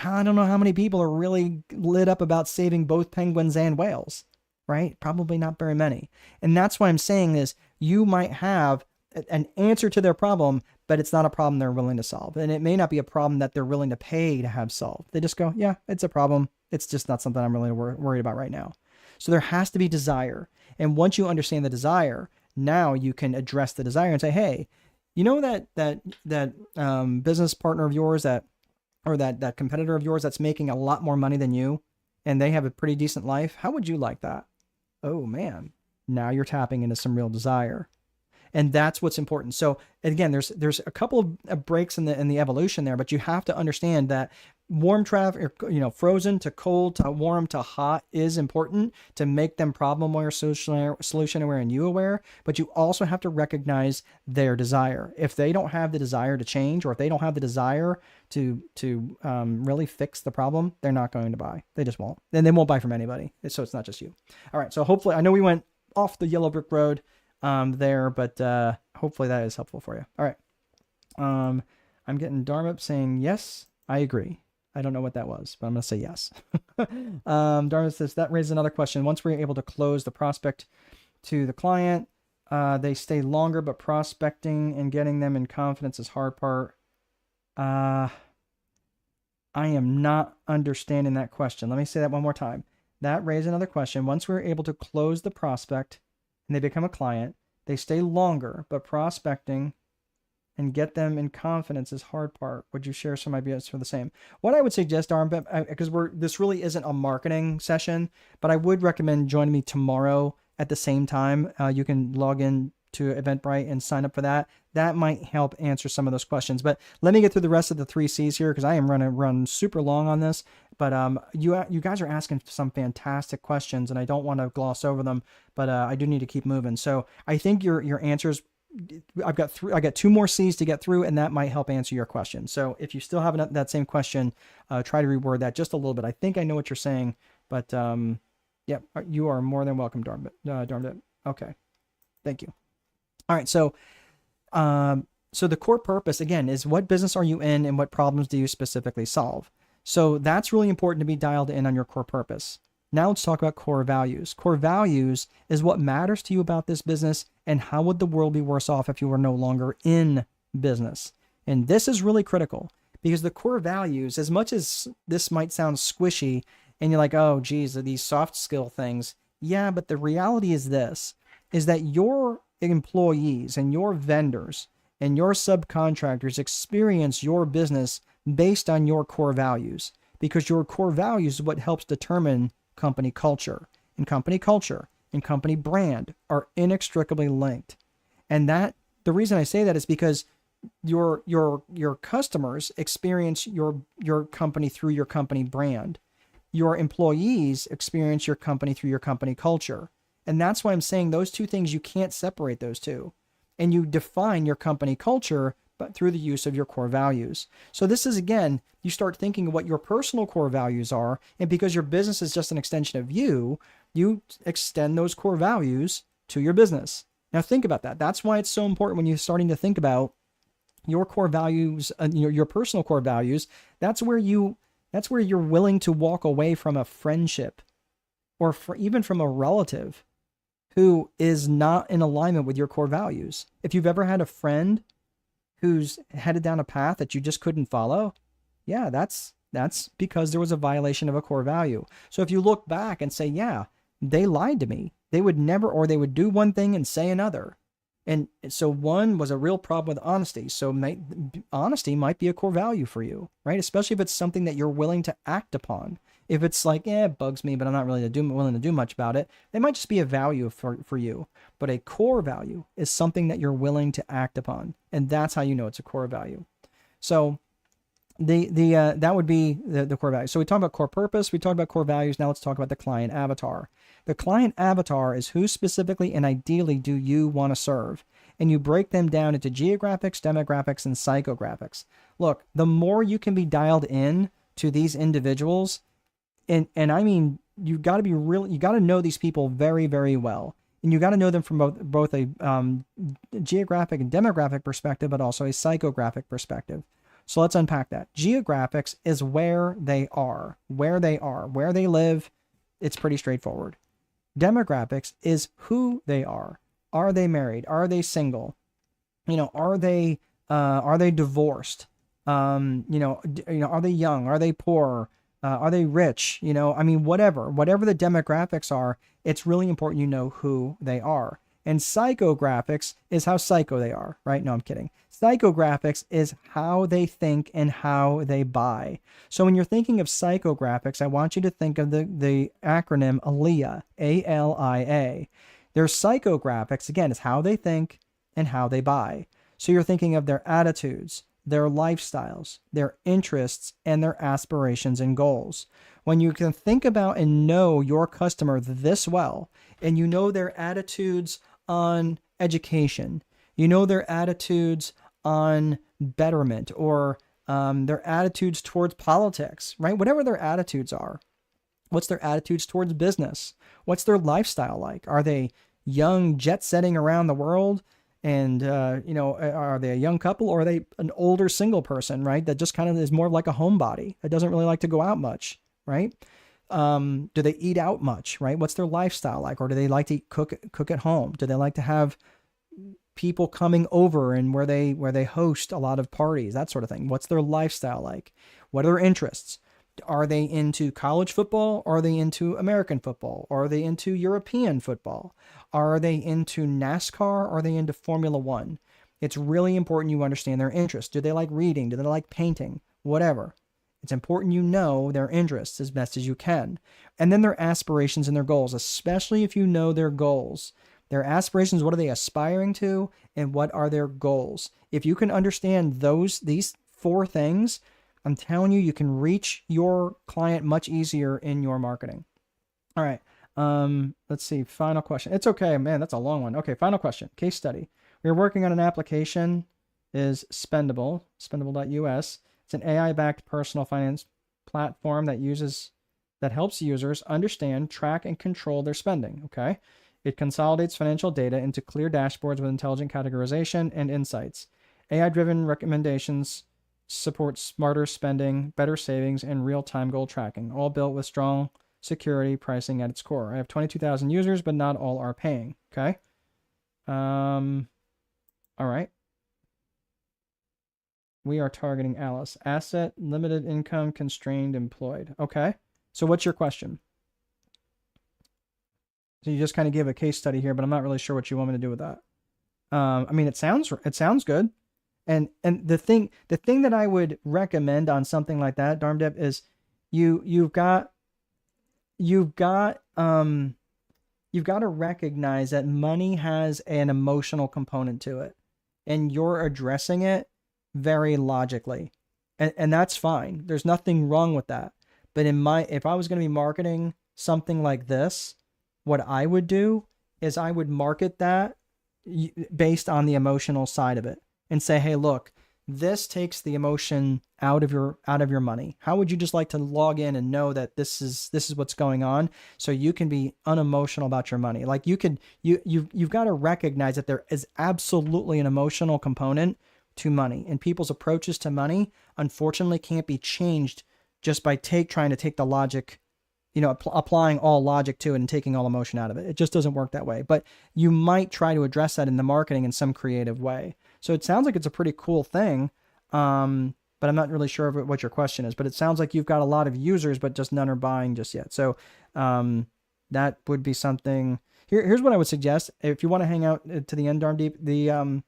I don't know how many people are really lit up about saving both penguins and whales, right? Probably not very many. And that's what I'm saying is you might have an answer to their problem, but it's not a problem they're willing to solve. And it may not be a problem that they're willing to pay to have solved. They just go, yeah, it's a problem. It's just not something I'm really worried about right now. So there has to be desire. And once you understand the desire, now you can address the desire and say, hey, you know that business partner of yours that competitor of yours that's making a lot more money than you, and they have a pretty decent life. How would you like that? Oh man, now you're tapping into some real desire. And that's what's important. So again, there's a couple of breaks in the evolution there, but you have to understand that warm traffic, frozen to cold to warm to hot is important to make them problem aware, solution aware, and you aware. But you also have to recognize their desire. If they don't have the desire to change, or if they don't have the desire to really fix the problem, they're not going to buy. They just won't. And they won't buy from anybody. So it's not just you. All right. So hopefully, I know we went off the yellow brick road there, but hopefully that is helpful for you. All right. I'm getting Dharma saying, yes, I agree. I don't know what that was, but I'm going to say yes. Dharma says, that raises another question. Once we're able to close the prospect to the client, they stay longer, but prospecting and getting them in confidence is hard part. I am not understanding that question. Let me say that one more time. That raises another question. Once we're able to close the prospect and they become a client, they stay longer, but prospecting and get them in confidence is hard part. Would you share some ideas for the same? What I would suggest, Arm, because this really isn't a marketing session, but I would recommend joining me tomorrow at the same time. You can log in to Eventbrite and sign up for that. That might help answer some of those questions. But let me get through the rest of the 3 C's here, because I am run super long on this. But you guys are asking some fantastic questions, and I don't want to gloss over them, but I do need to keep moving. So I think your answers, I got 2 more C's to get through, and that might help answer your question. So if you still have that same question, try to reword that just a little bit. I think I know what you're saying, but yeah, you are more than welcome, darn it. Okay, thank you. All right, so the core purpose again is, what business are you in, and what problems do you specifically solve? So that's really important to be dialed in on your core purpose. Now let's talk about core values. Core values is what matters to you about this business, and how would the world be worse off if you were no longer in business. And this is really critical, because the core values, as much as this might sound squishy and you're like, oh geez, are these soft skill things? Yeah, but the reality is this, is that your employees and your vendors and your subcontractors experience your business based on your core values, because your core values is what helps determine company culture. And company culture and company brand are inextricably linked. And that, the reason I say that is because your customers experience your company through your company brand. Your employees experience your company through your company culture. And that's why I'm saying those two things, you can't separate those two. And you define your company culture but through the use of your core values. So this is, again, you start thinking of what your personal core values are, and because your business is just an extension of you, you extend those core values to your business. Now think about that. That's why it's so important when you're starting to think about your core values, your personal core values. That's where you're willing to walk away from a friendship, or even from a relative who is not in alignment with your core values. If you've ever had a friend who's headed down a path that you just couldn't follow, yeah, that's because there was a violation of a core value. So if you look back and say, yeah, they lied to me, they would never, or they would do one thing and say another. And so one was a real problem with honesty. So honesty might be a core value for you, right? Especially if it's something that you're willing to act upon. If it's like, it bugs me, but I'm not really willing to do much about it, it might just be a value for you. But a core value is something that you're willing to act upon. And that's how you know it's a core value. So that would be the core value. So we talked about core purpose, we talked about core values. Now let's talk about the client avatar. The client avatar is who specifically and ideally do you want to serve? And you break them down into geographics, demographics, and psychographics. Look, the more you can be dialed in to these individuals, and I mean, you got to know these people very, very well. And you got to know them from both a geographic and demographic perspective, but also a psychographic perspective. So let's unpack that. Geographics is where they live. It's pretty straightforward. Demographics is who they are. Are they married? Are they single? Are they divorced? Are they young? Are they poor? Are they rich? Whatever the demographics are, it's really important you know who they are. And psychographics is how psycho they are, right? No, I'm kidding. Psychographics is how they think and how they buy. So when you're thinking of psychographics, I want you to think of the acronym ALIA, A-L-I-A. Their psychographics, again, is how they think and how they buy. So you're thinking of their attitudes, their lifestyles, their interests, and their aspirations and goals. When you can think about and know your customer this well, and you know their attitudes on education, you know their attitudes on betterment, or their attitudes towards politics, right? Whatever their attitudes are. What's their attitudes towards business? What's their lifestyle like? Are they young, jet-setting around the world? And, are they a young couple, or are they an older single person, right? That just kind of is more like a homebody that doesn't really like to go out much, right? Do they eat out much, right? What's their lifestyle like? Or do they like to cook at home? Do they like to have people coming over and where they host a lot of parties, that sort of thing? What's their lifestyle like? What are their interests? Are they into college football? Or are they into American football? Or are they into European football? Are they into NASCAR? Or are they into Formula One? It's really important you understand their interests. Do they like reading? Do they like painting? Whatever. It's important you know their interests as best as you can. And then their aspirations and their goals, especially if you know their goals. Their aspirations, what are they aspiring to? And what are their goals? If you can understand these 4 things, I'm telling you, you can reach your client much easier in your marketing. All right. Let's see. Final question. It's okay, man. That's a long one. Okay. Final question. Case study. We're working on an application is Spendable, spendable.us. It's an AI-backed personal finance platform that helps users understand, track, and control their spending. Okay. It consolidates financial data into clear dashboards with intelligent categorization and insights. AI-driven recommendations support smarter spending, better savings, and real-time goal tracking, all built with strong security pricing at its core. I have 22,000 users, but not all are paying. Okay. All right. We are targeting Alice. Asset, limited income, constrained, employed. Okay. So what's your question? So you just kind of gave a case study here, but I'm not really sure what you want me to do with that. I mean, it sounds good. And the thing that I would recommend on something like that, Darmdip, is you've got to recognize that money has an emotional component to it, and you're addressing it very logically, and that's fine. There's nothing wrong with that. But if I was going to be marketing something like this, what I would do is I would market that based on the emotional side of it and say, hey, look, this takes the emotion out of your money. How would you just like to log in and know that this is what's going on, so you can be unemotional about your money? Like you've got to recognize that there is absolutely an emotional component to money, and people's approaches to money unfortunately can't be changed just by trying to take the logic, applying all logic to it and taking all emotion out of it. It just doesn't work that way. But you might try to address that in the marketing in some creative way. So it sounds like it's a pretty cool thing, but I'm not really sure what your question is. But it sounds like you've got a lot of users, but just none are buying just yet. So that would be something. Here's what I would suggest. If you want to hang out to the end, Darmdeep,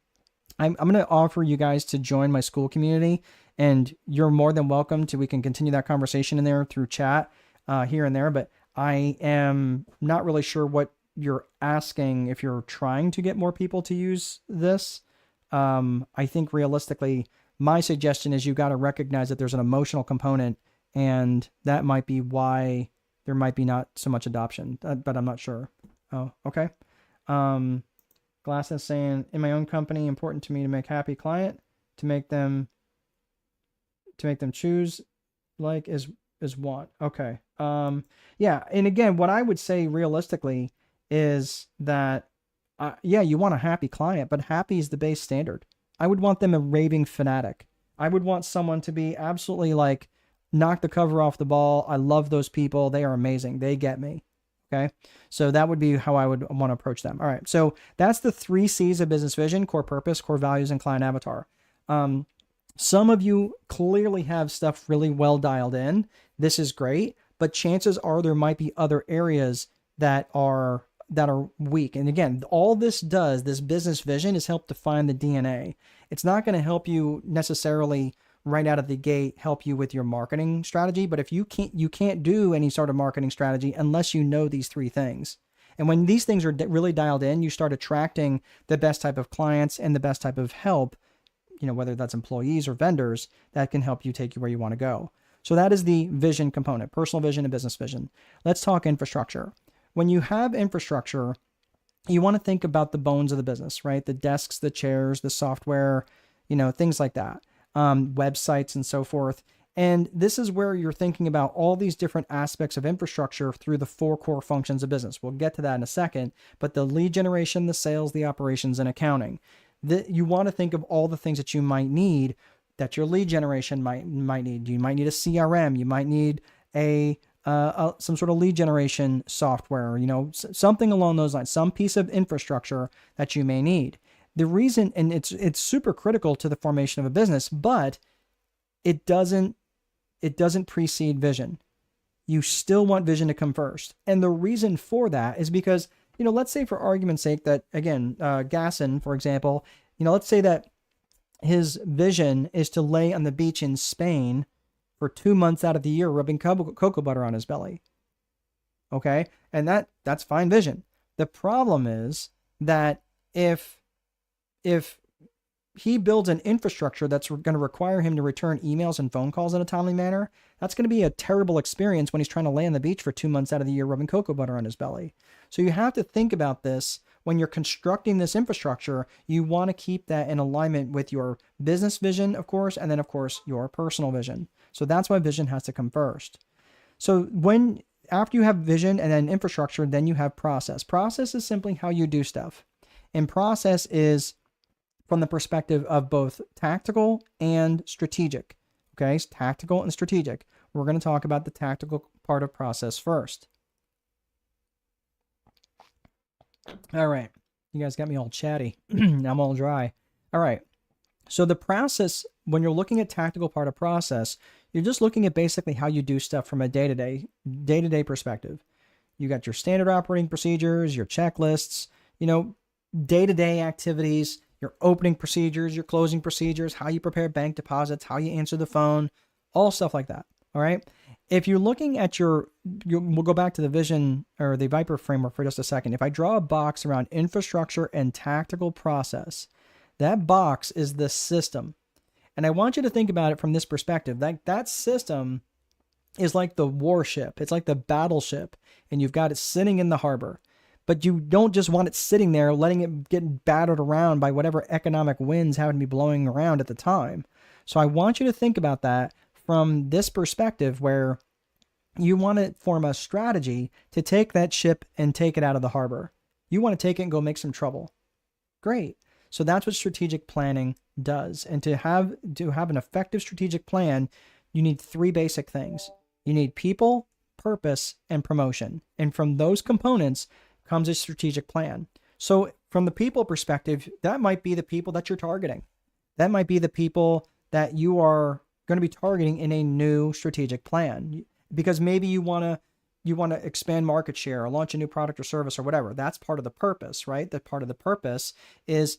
I'm going to offer you guys to join my school community, and you're more than welcome to. We can continue that conversation in there through chat here and there. But I am not really sure what you're asking if you're trying to get more people to use this. I think realistically, my suggestion is you got to recognize that there's an emotional component, and that might be why there might be not so much adoption, but I'm not sure. Oh, okay. Glass is saying, in my own company, important to me to make happy client, to make them choose like is want. Okay. Yeah. And again, what I would say realistically is that, yeah, you want a happy client, but happy is the base standard. I would want them a raving fanatic. I would want someone to be absolutely like, knock the cover off the ball. I love those people. They are amazing. They get me. Okay. So that would be how I would want to approach them. All right. So that's the 3 C's of business vision: core purpose, core values, and client avatar. Some of you clearly have stuff really well dialed in. This is great, but chances are there might be other areas that are weak. And again, all this business vision is help define the DNA. It's not going to help you necessarily right out of the gate help you with your marketing strategy. But if you can't do any sort of marketing strategy unless you know these 3 things. And when these things are really dialed in, you start attracting the best type of clients and the best type of help, whether that's employees or vendors, that can help you take you where you want to go. So that is the vision component: personal vision and business vision. Let's talk infrastructure. When you have infrastructure, you want to think about the bones of the business, right? The desks, the chairs, the software, things like that. Websites and so forth. And this is where you're thinking about all these different aspects of infrastructure through the 4 core functions of business. We'll get to that in a second, but the lead generation, the sales, the operations, and accounting. You want to think of all the things that you might need, that your lead generation might need. You might need a CRM. You might need some sort of lead generation software, something along those lines, some piece of infrastructure that you may need. The reason, and it's super critical to the formation of a business, but it doesn't precede vision. You still want vision to come first. And the reason for that is because, let's say for argument's sake that, again, Gasson, for example, let's say that his vision is to lay on the beach in Spain for 2 months out of the year, rubbing cocoa butter on his belly. Okay. And that's fine vision. The problem is that if he builds an infrastructure that's going to require him to return emails and phone calls in a timely manner, that's going to be a terrible experience when he's trying to lay on the beach for 2 months out of the year rubbing cocoa butter on his belly. So you have to think about this when you're constructing this infrastructure. You want to keep that in alignment with your business vision, of course, and then, of course, your personal vision. So that's why vision has to come first. So after you have vision and then infrastructure, then you have process. Process is simply how you do stuff. And process is from the perspective of both tactical and strategic. Okay, so tactical and strategic. We're going to talk about the tactical part of process first. All right, you guys got me all chatty. I'm all dry. All right, so the process, when you're looking at tactical part of process, you're just looking at basically how you do stuff from a day-to-day perspective. You got your standard operating procedures, your checklists, day-to-day activities, your opening procedures, your closing procedures, how you prepare bank deposits, how you answer the phone, all stuff like that. All right. If you're looking at we'll go back to the vision or the Viper framework for just a second. If I draw a box around infrastructure and tactical process, that box is the system. And I want you to think about it from this perspective. That system is like the warship. It's like the battleship, and you've got it sitting in the harbor. But you don't just want it sitting there, letting it get battered around by whatever economic winds happen to be blowing around at the time. So I want you to think about that from this perspective, where you want to form a strategy to take that ship and take it out of the harbor. You want to take it and go make some trouble. Great. So that's what strategic planning does. And to have an effective strategic plan, you need 3 basic things. You need people, purpose, and promotion. And from those components comes a strategic plan. So from the people perspective, that might be the people that you're targeting. That might be the people that you are going to be targeting in a new strategic plan, because maybe you want to expand market share or launch a new product or service or whatever. That's part of the purpose, right? That part of the purpose is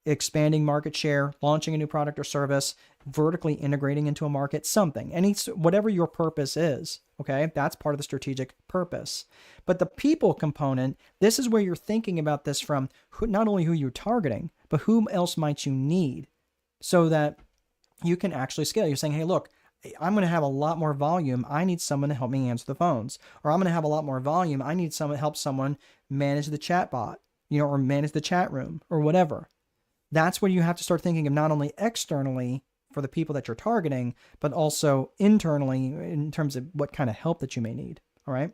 expanding market share, launching a new product or service, vertically integrating into a market, whatever your purpose is. Okay, that's part of the strategic purpose. But the people component, this is where you're thinking about this from not only who you're targeting, but whom else might you need, so that you can actually scale. You're saying, hey, look, I'm going to have a lot more volume. I need someone to help me answer the phones. Or I'm going to have a lot more volume. I need someone to help someone manage the chat bot, or manage the chat room or whatever. That's when you have to start thinking of not only externally for the people that you're targeting, but also internally in terms of what kind of help that you may need. All right.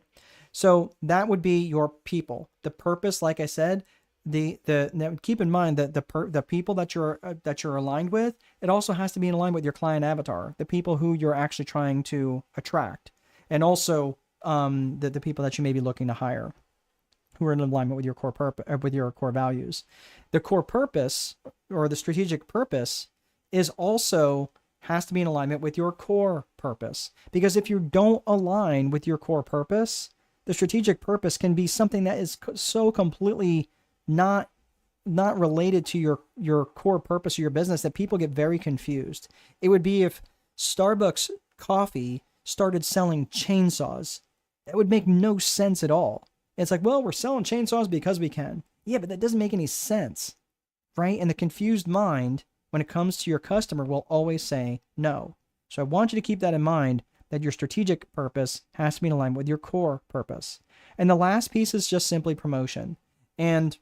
So that would be your people. The purpose, like I said, now keep in mind that the people that you're aligned with, it also has to be in alignment with your client avatar, the people who you're actually trying to attract, and also the people that you may be looking to hire, who are in alignment with your core purpose, with your core values. The core purpose, or the strategic purpose, has to be in alignment with your core purpose. Because if you don't align with your core purpose, the strategic purpose can be something that is so completely not related to your core purpose of your business that people get very confused. It would be if Starbucks coffee started selling chainsaws. That would make no sense at all. It's like, well, we're selling chainsaws because we can. Yeah, but that doesn't make any sense, right? And the confused mind, when it comes to your customer, will always say no. So I want you to keep that in mind, that your strategic purpose has to be in alignment with your core purpose. And the last piece is just simply promotion. And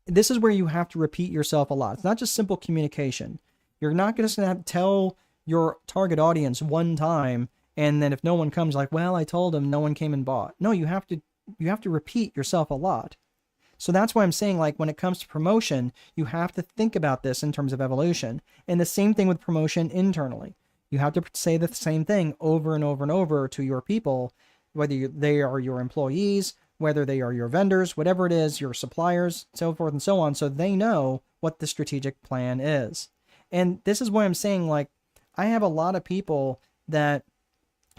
this is where you have to repeat yourself a lot. It's not just simple communication. You're not just going to have to tell your target audience one time, and then if no one comes, like, well, I told them, no one came and bought. No, you have to repeat yourself a lot. So that's why I'm saying, like, when it comes to promotion, you have to think about this in terms of evolution. And the same thing with promotion internally. You have to say the same thing over and over and over to your people, whether they are your employees, whether they are your vendors, whatever it is, your suppliers, so forth and so on, so they know what the strategic plan is. And this is why I'm saying, like, I have a lot of people that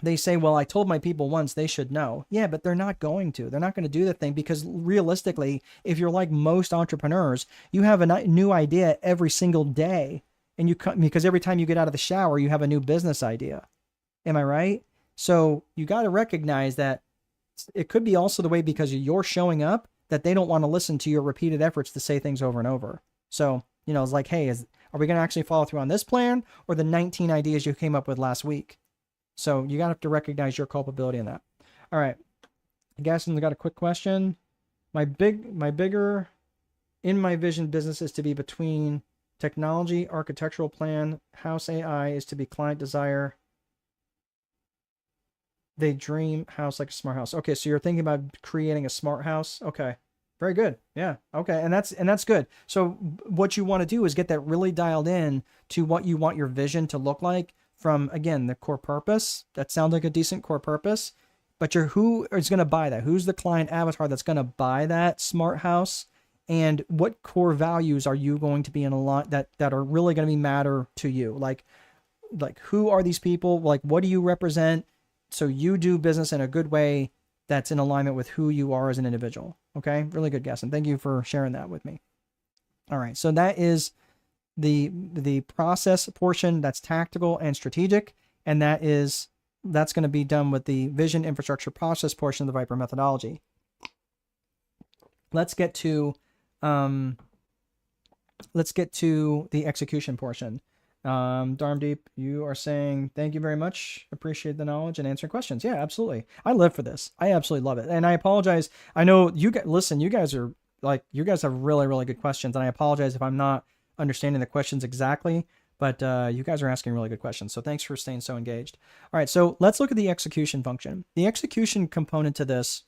they say, well, I told my people once, they should know. Yeah, but they're not going to. They're not going to do the thing, because realistically, if you're like most entrepreneurs, you have a new idea every single day. And because every time you get out of the shower, you have a new business idea. Am I right? So you got to recognize that it could be also the way, because you're showing up, that they don't want to listen to your repeated efforts to say things over and over. So, it's like, hey, Are we going to actually follow through on this plan or the 19 ideas you came up with last week? So you got to have to recognize your culpability in that. All right. Gaston's got a quick question. My bigger in my vision business is to be between technology, architectural plan, house AI is to be client desire. They dream house like a smart house. Okay, so you're thinking about creating a smart house. Okay, very good. Yeah. Okay, and that's good. So what you want to do is get that really dialed in to what you want your vision to look like from, again, the core purpose. That sounds like a decent core purpose, but who is going to buy that? Who's the client avatar that's going to buy that smart house? And what core values are you going to be in a lot that are really going to be matter to you? Like who are these people? Like, what do you represent? So you do business in a good way that's in alignment with who you are as an individual. Okay, really good guess. And thank you for sharing that with me. All right, so that is the process portion. That's tactical and strategic. And that's going to be done with the vision, infrastructure, process portion of the Viper methodology. Let's get to the execution portion. Darmdeep, you are saying, thank you very much. Appreciate the knowledge and answering questions. Yeah, absolutely. I live for this. I absolutely love it. And I apologize. I know you guys, listen, you guys have really, really good questions. And I apologize if I'm not understanding the questions exactly, but you guys are asking really good questions. So thanks for staying so engaged. All right. So let's look at the execution function. The execution component to this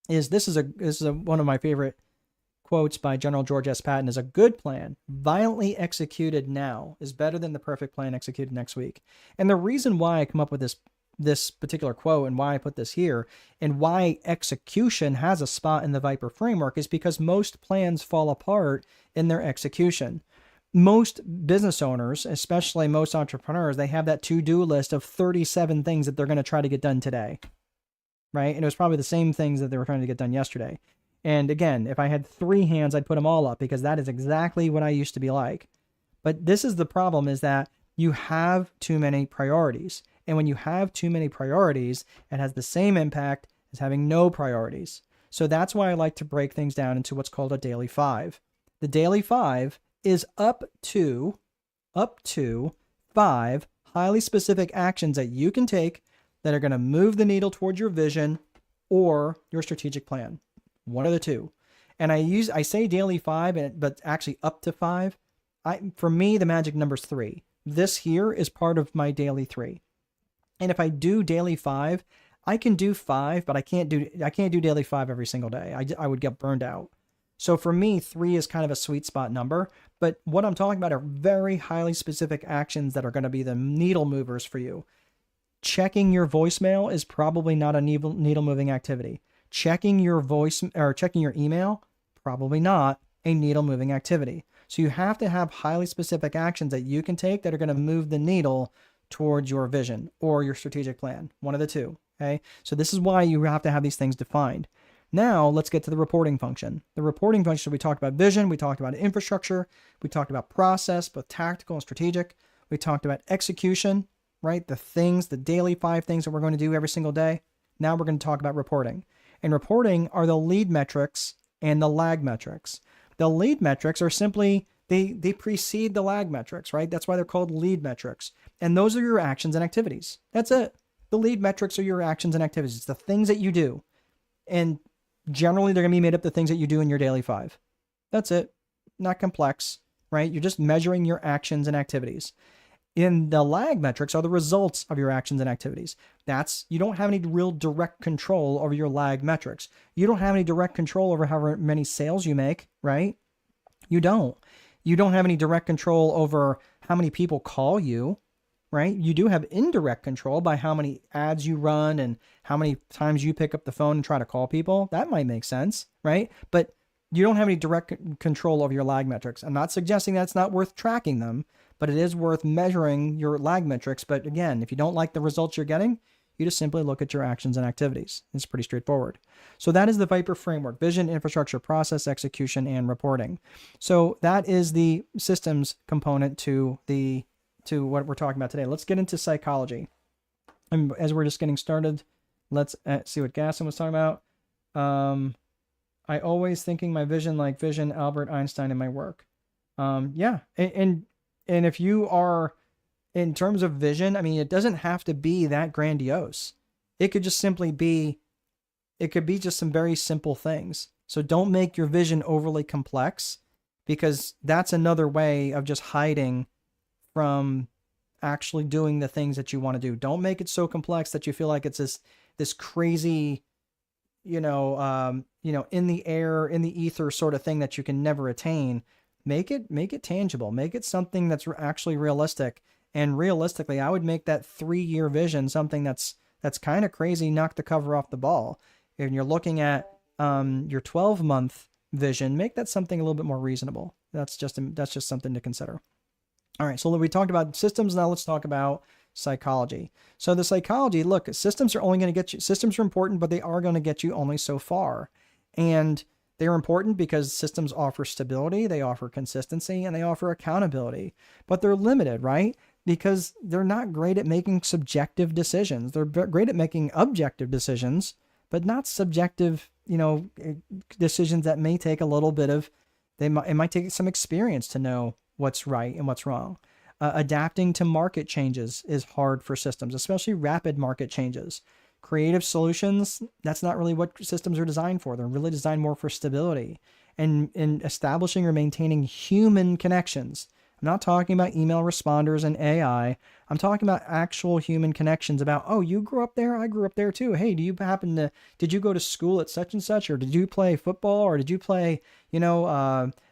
is one of my favorite quotes by General George S. Patton, is a good plan violently executed now is better than the perfect plan executed next week. And the reason why I come up with this particular quote and why I put this here and why execution has a spot in the Viper framework is because most plans fall apart in their execution. Most business owners, especially most entrepreneurs, they have that to-do list of 37 things that they're going to try to get done today, right? And it was probably the same things that they were trying to get done yesterday. And again, if I had 3 hands, I'd put them all up because that is exactly what I used to be like. But this is the problem, is that you have too many priorities. And when you have too many priorities, it has the same impact as having no priorities. So that's why I like to break things down into what's called a daily 5. The daily 5 is up to 5 highly specific actions that you can take that are going to move the needle towards your vision or your strategic plan. One of the two. And I say daily 5, but actually up to 5. For me, the magic number is 3. This here is part of my daily 3. And if I do daily 5, I can do 5, but I can't do daily 5 every single day. I would get burned out. So for me, 3 is kind of a sweet spot number. But what I'm talking about are very highly specific actions that are going to be the needle movers for you. Checking your voicemail is probably not a needle moving activity. Checking your email, probably not a needle moving activity. So you have to have highly specific actions that you can take that are going to move the needle towards your vision or your strategic plan. One of the two. Okay. So this is why you have to have these things defined. Now let's get to the reporting function. The reporting function, we talked about vision, we talked about infrastructure, we talked about process, both tactical and strategic. We talked about execution, right? The daily 5 things that we're going to do every single day. Now we're going to talk about reporting. And reporting are the lead metrics and the lag metrics. The lead metrics are simply, they precede the lag metrics, right? That's why they're called lead metrics. And those are your actions and activities. That's it. The lead metrics are your actions and activities. It's the things that you do. And generally, they're going to be made up of the things that you do in your daily 5. That's it. Not complex, right? You're just measuring your actions and activities. In the lag metrics are the results of your actions and activities. You don't have any real direct control over your lag metrics. You don't have any direct control over how many sales you make, right? You don't. You don't have any direct control over how many people call you, right? You do have indirect control by how many ads you run and how many times you pick up the phone and try to call people. That might make sense, right? But you don't have any direct control over your lag metrics. I'm not suggesting that it's not worth tracking them, but it is worth measuring your lag metrics. But again, if you don't like the results you're getting, you just simply look at your actions and activities. It's pretty straightforward. So that is the Viper framework: vision, infrastructure, process, execution, and reporting. So that is the systems component to what we're talking about today. Let's get into psychology. And as we're just getting started, let's see what Gaston was talking about. I always thinking my vision like vision Albert Einstein in my work. Yeah. And And if you are, in terms of vision, I mean, it doesn't have to be that grandiose. It could just simply be, it could be just some very simple things. So don't make your vision overly complex, because that's another way of just hiding from actually doing the things that you want to do. Don't make it so complex that you feel like it's this crazy, in the air, in the ether sort of thing that you can never attain. Make it tangible. Make it something that's actually realistic. And realistically, I would make that 3-year vision something that's kind of crazy, knock the cover off the ball. And you're looking at your 12-month vision, make that something a little bit more reasonable. That's just something to consider. All right, so we talked about systems. Now let's talk about psychology. So the psychology, look, systems are only going to get you, systems are important, but they are going to get you only so far. And they're important because systems offer stability, they offer consistency, and they offer accountability. But they're limited, right? Because they're not great at making subjective decisions. They're great at making objective decisions, but not subjective, decisions that may take a little bit of, it might take some experience to know what's right and what's wrong. Adapting to market changes is hard for systems, especially rapid market changes. Creative solutions, that's not really what systems are designed for. They're really designed more for stability and establishing or maintaining human connections. I'm not talking about email responders and AI. I'm talking about actual human connections about, oh, you grew up there? I grew up there too. Hey, did you go to school at such and such, or did you play football, or did you play,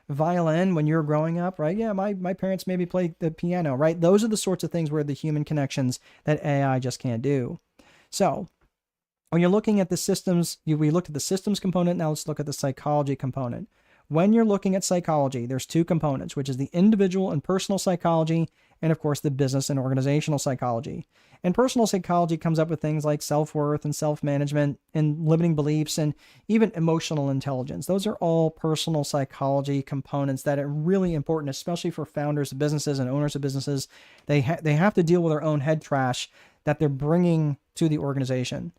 violin when you were growing up, right? Yeah, my parents maybe played the piano, right? Those are the sorts of things where the human connections that AI just can't do. So when you're looking at the systems, we looked at the systems component. Now let's look at the psychology component. When you're looking at psychology, there's 2 components, which is the individual and personal psychology, and of course the business and organizational psychology. And personal psychology comes up with things like self-worth and self-management and limiting beliefs and even emotional intelligence. Those are all personal psychology components that are really important, especially for founders of businesses and owners of businesses. They have to deal with their own head trash that they're bringing to the organization.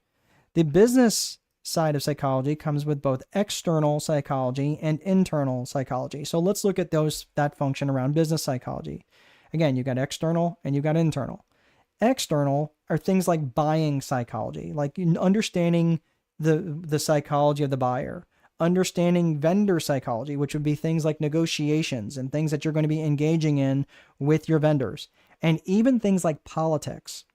The business side of psychology comes with both external psychology and internal psychology. So let's look at that function around business psychology. Again, you got external and you got internal. External are things like buying psychology, like understanding the psychology of the buyer, understanding vendor psychology, which would be things like negotiations and things that you're going to be engaging in with your vendors, and even things like politics.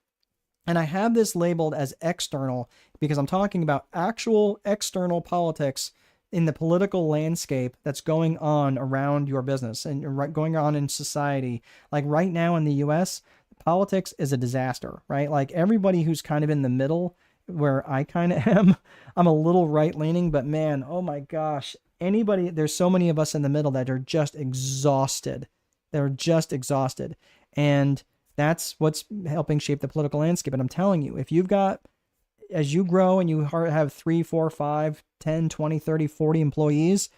And I have this labeled as external because I'm talking about actual external politics in the political landscape that's going on around your business and going on in society. Like right now in the US, politics is a disaster, right? Like everybody who's kind of in the middle, where I kind of am, I'm a little right leaning, but man, oh my gosh, there's so many of us in the middle that are just exhausted. They're just exhausted. And that's what's helping shape the political landscape. And I'm telling you, if you've got, as you grow and you have 3, 4, 5, 10, 20, 30, 40 employees,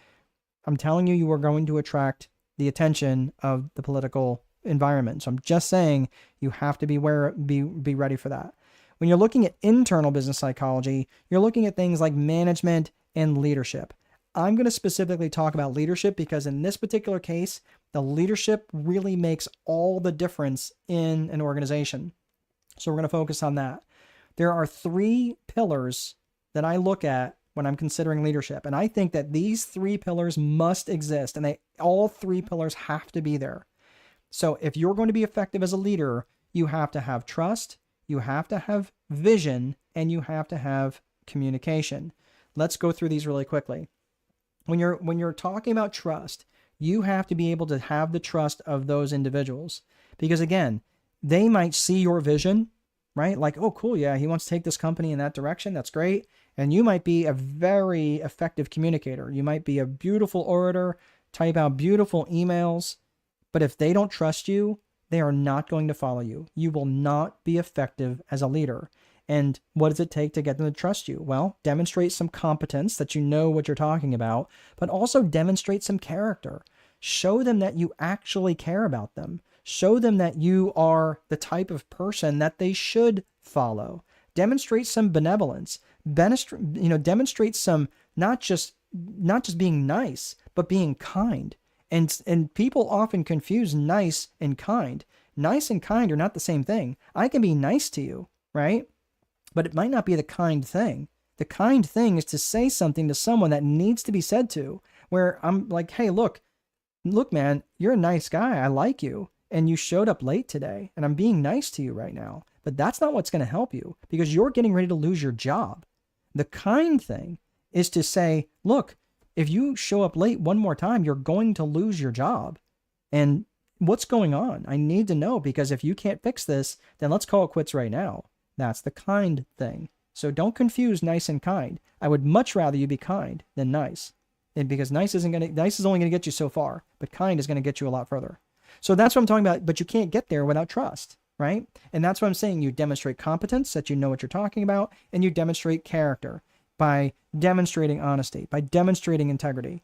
I'm telling you, you are going to attract the attention of the political environment. So I'm just saying you have to be ready for that. When you're looking at internal business psychology, you're looking at things like management and leadership. I'm going to specifically talk about leadership because in this particular case, the leadership really makes all the difference in an organization. So we're going to focus on that. There are 3 pillars that I look at when I'm considering leadership. And I think that these 3 pillars must exist, and all 3 pillars have to be there. So if you're going to be effective as a leader, you have to have trust, you have to have vision, and you have to have communication. Let's go through these really quickly. When you're talking about trust, you have to be able to have the trust of those individuals, because again, they might see your vision, right? Like, oh, cool. Yeah. He wants to take this company in that direction. That's great. And you might be a very effective communicator. You might be a beautiful orator, type out beautiful emails, but if they don't trust you, they are not going to follow you. You will not be effective as a leader. And what does it take to get them to trust you? Well, demonstrate some competence, that you know what you're talking about, but also demonstrate some character. Show them that you actually care about them. Show them that you are the type of person that they should follow. Demonstrate some benevolence. Demonstrate some, not just being nice, but being kind And people often confuse nice and kind. Nice and kind are not the same thing. I can be nice to you, right? But it might not be the kind thing. The kind thing is to say something to someone that needs to be said to, where I'm like, hey, look, man, you're a nice guy. I like you. And you showed up late today, and I'm being nice to you right now. But that's not what's going to help you, because you're getting ready to lose your job. The kind thing is to say, look, if you show up late one more time, you're going to lose your job. And what's going on? I need to know, because if you can't fix this, then let's call it quits right now. That's the kind thing. So don't confuse nice and kind. I would much rather you be kind than nice. And because nice is only going to get you so far, but kind is going to get you a lot further. So that's what I'm talking about. But you can't get there without trust, right? And that's what I'm saying. You demonstrate competence, that you know what you're talking about, and you demonstrate character by demonstrating honesty, by demonstrating integrity.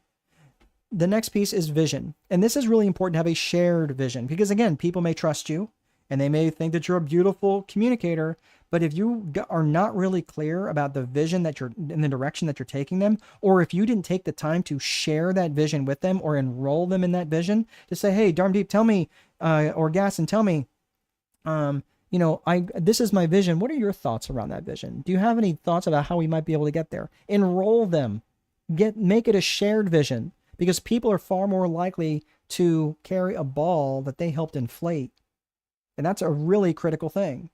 The next piece is vision. And this is really important to have a shared vision, because again, people may trust you and they may think that you're a beautiful communicator, but if you are not really clear about the vision that you're in, the direction that you're taking them, or if you didn't take the time to share that vision with them or enroll them in that vision, to say, hey, Darmdeep, tell me, or Gaston, tell me, this is my vision. What are your thoughts around that vision? Do you have any thoughts about how we might be able to get there? Enroll them. Make it a shared vision, because people are far more likely to carry a ball that they helped inflate. And that's a really critical thing.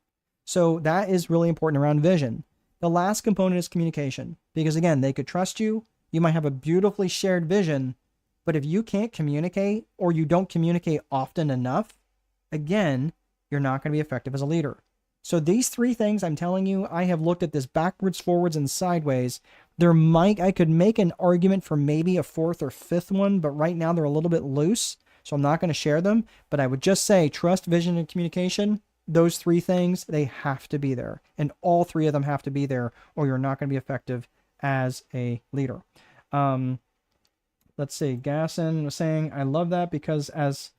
So that is really important around vision. The last component is communication, because again, they could trust you. You might have a beautifully shared vision, but if you can't communicate, or you don't communicate often enough, again, you're not going to be effective as a leader. So these three things I'm telling you, I have looked at this backwards, forwards, and sideways. I could make an argument for maybe a fourth or fifth one, but right now they're a little bit loose, so I'm not going to share them. But I would just say trust, vision, and communication. Those three things, they have to be there. And all three of them have to be there, or you're not going to be effective as a leader. Let's see. Gasson was saying, I love that, because as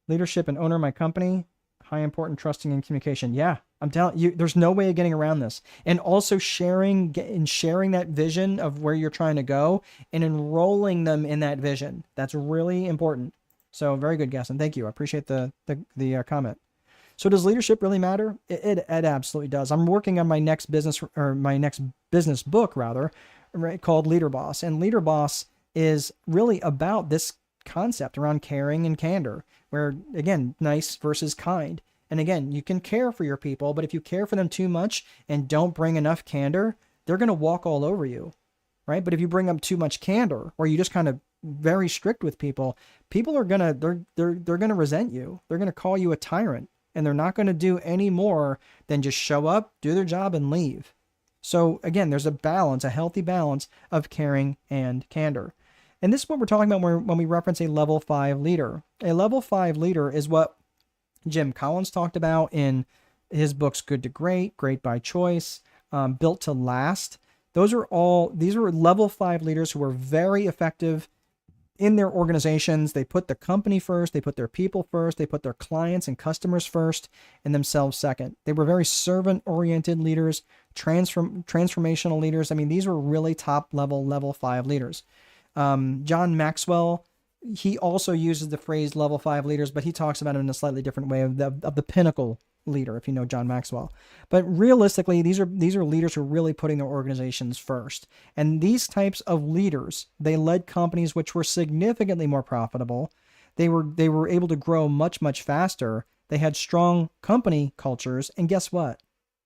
leadership and owner of my company, high important trusting and communication. Yeah, I'm telling you, there's no way of getting around this. And also sharing that vision of where you're trying to go and enrolling them in that vision. That's really important. So very good, Gaston. Thank you. I appreciate the comment. So does leadership really matter? It absolutely does. I'm working on my next business book rather, right, called Leader Boss. And Leader Boss is really about this concept around caring and candor, where again, nice versus kind. And again, you can care for your people, but if you care for them too much and don't bring enough candor, they're going to walk all over you, right? But if you bring up too much candor, or you just kind of very strict with people, people are going to, they're going to resent you. They're going to call you a tyrant, and they're not going to do any more than just show up, do their job, and leave. So again, there's a healthy balance of caring and candor. And this is what we're talking about when we reference a level 5 leader. A level 5 leader is what Jim Collins talked about in his books, Good to Great, Great by Choice, Built to Last. These are level 5 leaders who are very effective in their organizations. They put the company first, they put their people first, they put their clients and customers first, and themselves second. They were very servant-oriented leaders, transformational leaders. I mean, these were really level 5 leaders. John Maxwell, he also uses the phrase level 5 leaders, but he talks about it in a slightly different way of the pinnacle leader, if you know John Maxwell. But realistically, these are leaders who are really putting their organizations first. And these types of leaders, they led companies which were significantly more profitable. They were able to grow much, much faster. They had strong company cultures, and guess what?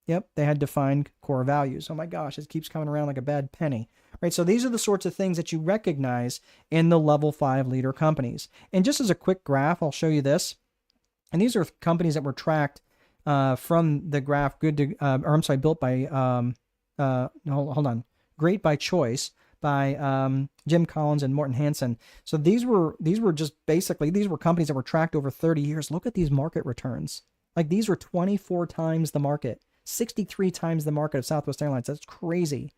Yep, they had defined core values. Oh my gosh, it keeps coming around like a bad penny. Right, so these are the sorts of things that you recognize in the level 5 leader companies. And just as a quick graph, I'll show you this. And these are companies that were tracked from the graph built by Great by Choice by Jim Collins and Morton Hansen. So these were companies that were tracked over 30 years. Look at these market returns. Like, these were 24 times the market, 63 times the market of Southwest Airlines. That's crazy.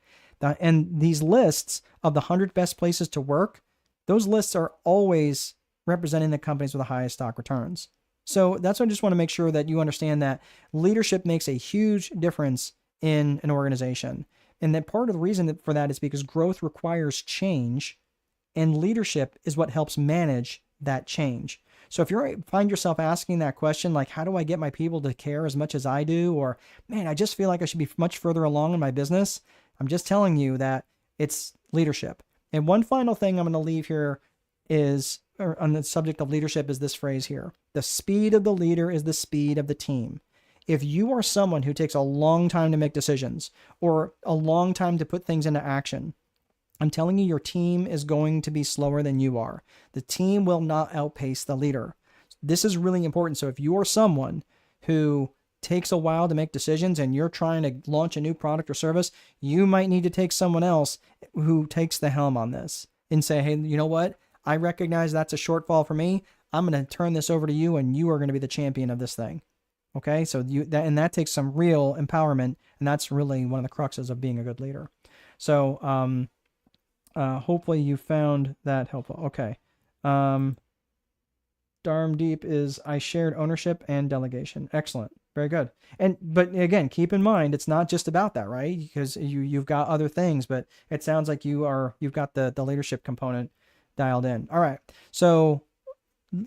And these lists of the 100 best places to work, those lists are always representing the companies with the highest stock returns. So that's why I just want to make sure that you understand that leadership makes a huge difference in an organization. And that part of the reason for that is because growth requires change, and leadership is what helps manage that change. So if you find yourself asking that question, like, how do I get my people to care as much as I do? Or, man, I just feel like I should be much further along in my business. I'm just telling you that it's leadership. And one final thing I'm going to leave here is, or on the subject of leadership, is this phrase here. The speed of the leader is the speed of the team. If you are someone who takes a long time to make decisions or a long time to put things into action, I'm telling you, your team is going to be slower than you are. The team will not outpace the leader. This is really important. So if you're someone who takes a while to make decisions and you're trying to launch a new product or service, you might need to take someone else who takes the helm on this and say, hey, you know what? I recognize that's a shortfall for me. I'm going to turn this over to you and you are going to be the champion of this thing. Okay. So that takes some real empowerment. And that's really one of the cruxes of being a good leader. So, hopefully you found that helpful. Okay. Darm Deep is I shared ownership and delegation. Excellent. Very good. But again, keep in mind, it's not just about that, right? Because you've got other things, but it sounds like you've got the leadership component dialed in. All right. So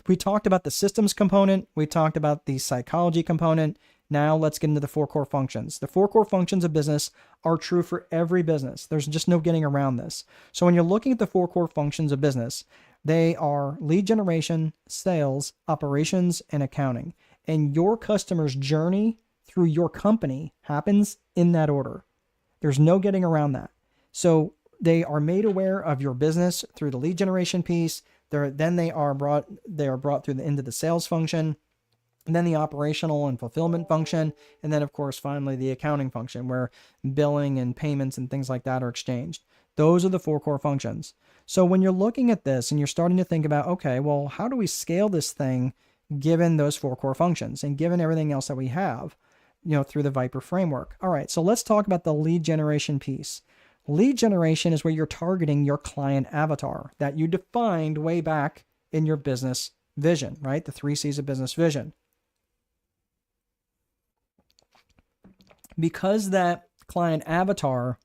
we talked about the systems component. We talked about the psychology component. Now let's get into the 4 core functions. The 4 core functions of business are true for every business. There's just no getting around this. So when you're looking at the 4 core functions of business, they are lead generation, sales, operations, and accounting. And your customer's journey through your company happens in that order. There's no getting around that. So they are made aware of your business through the lead generation piece. They are brought into the sales function, and then the operational and fulfillment function, and then of course finally the accounting function where billing and payments and things like that are exchanged. Those are the 4 core functions. So when you're looking at this and you're starting to think about, okay, well, how do we scale this thing given those 4 core functions and given everything else that we have, through the Viper framework? All right, so let's talk about the lead generation piece. Lead generation is where you're targeting your client avatar that you defined way back in your business vision, right? The 3 C's of business vision. Because that client avatar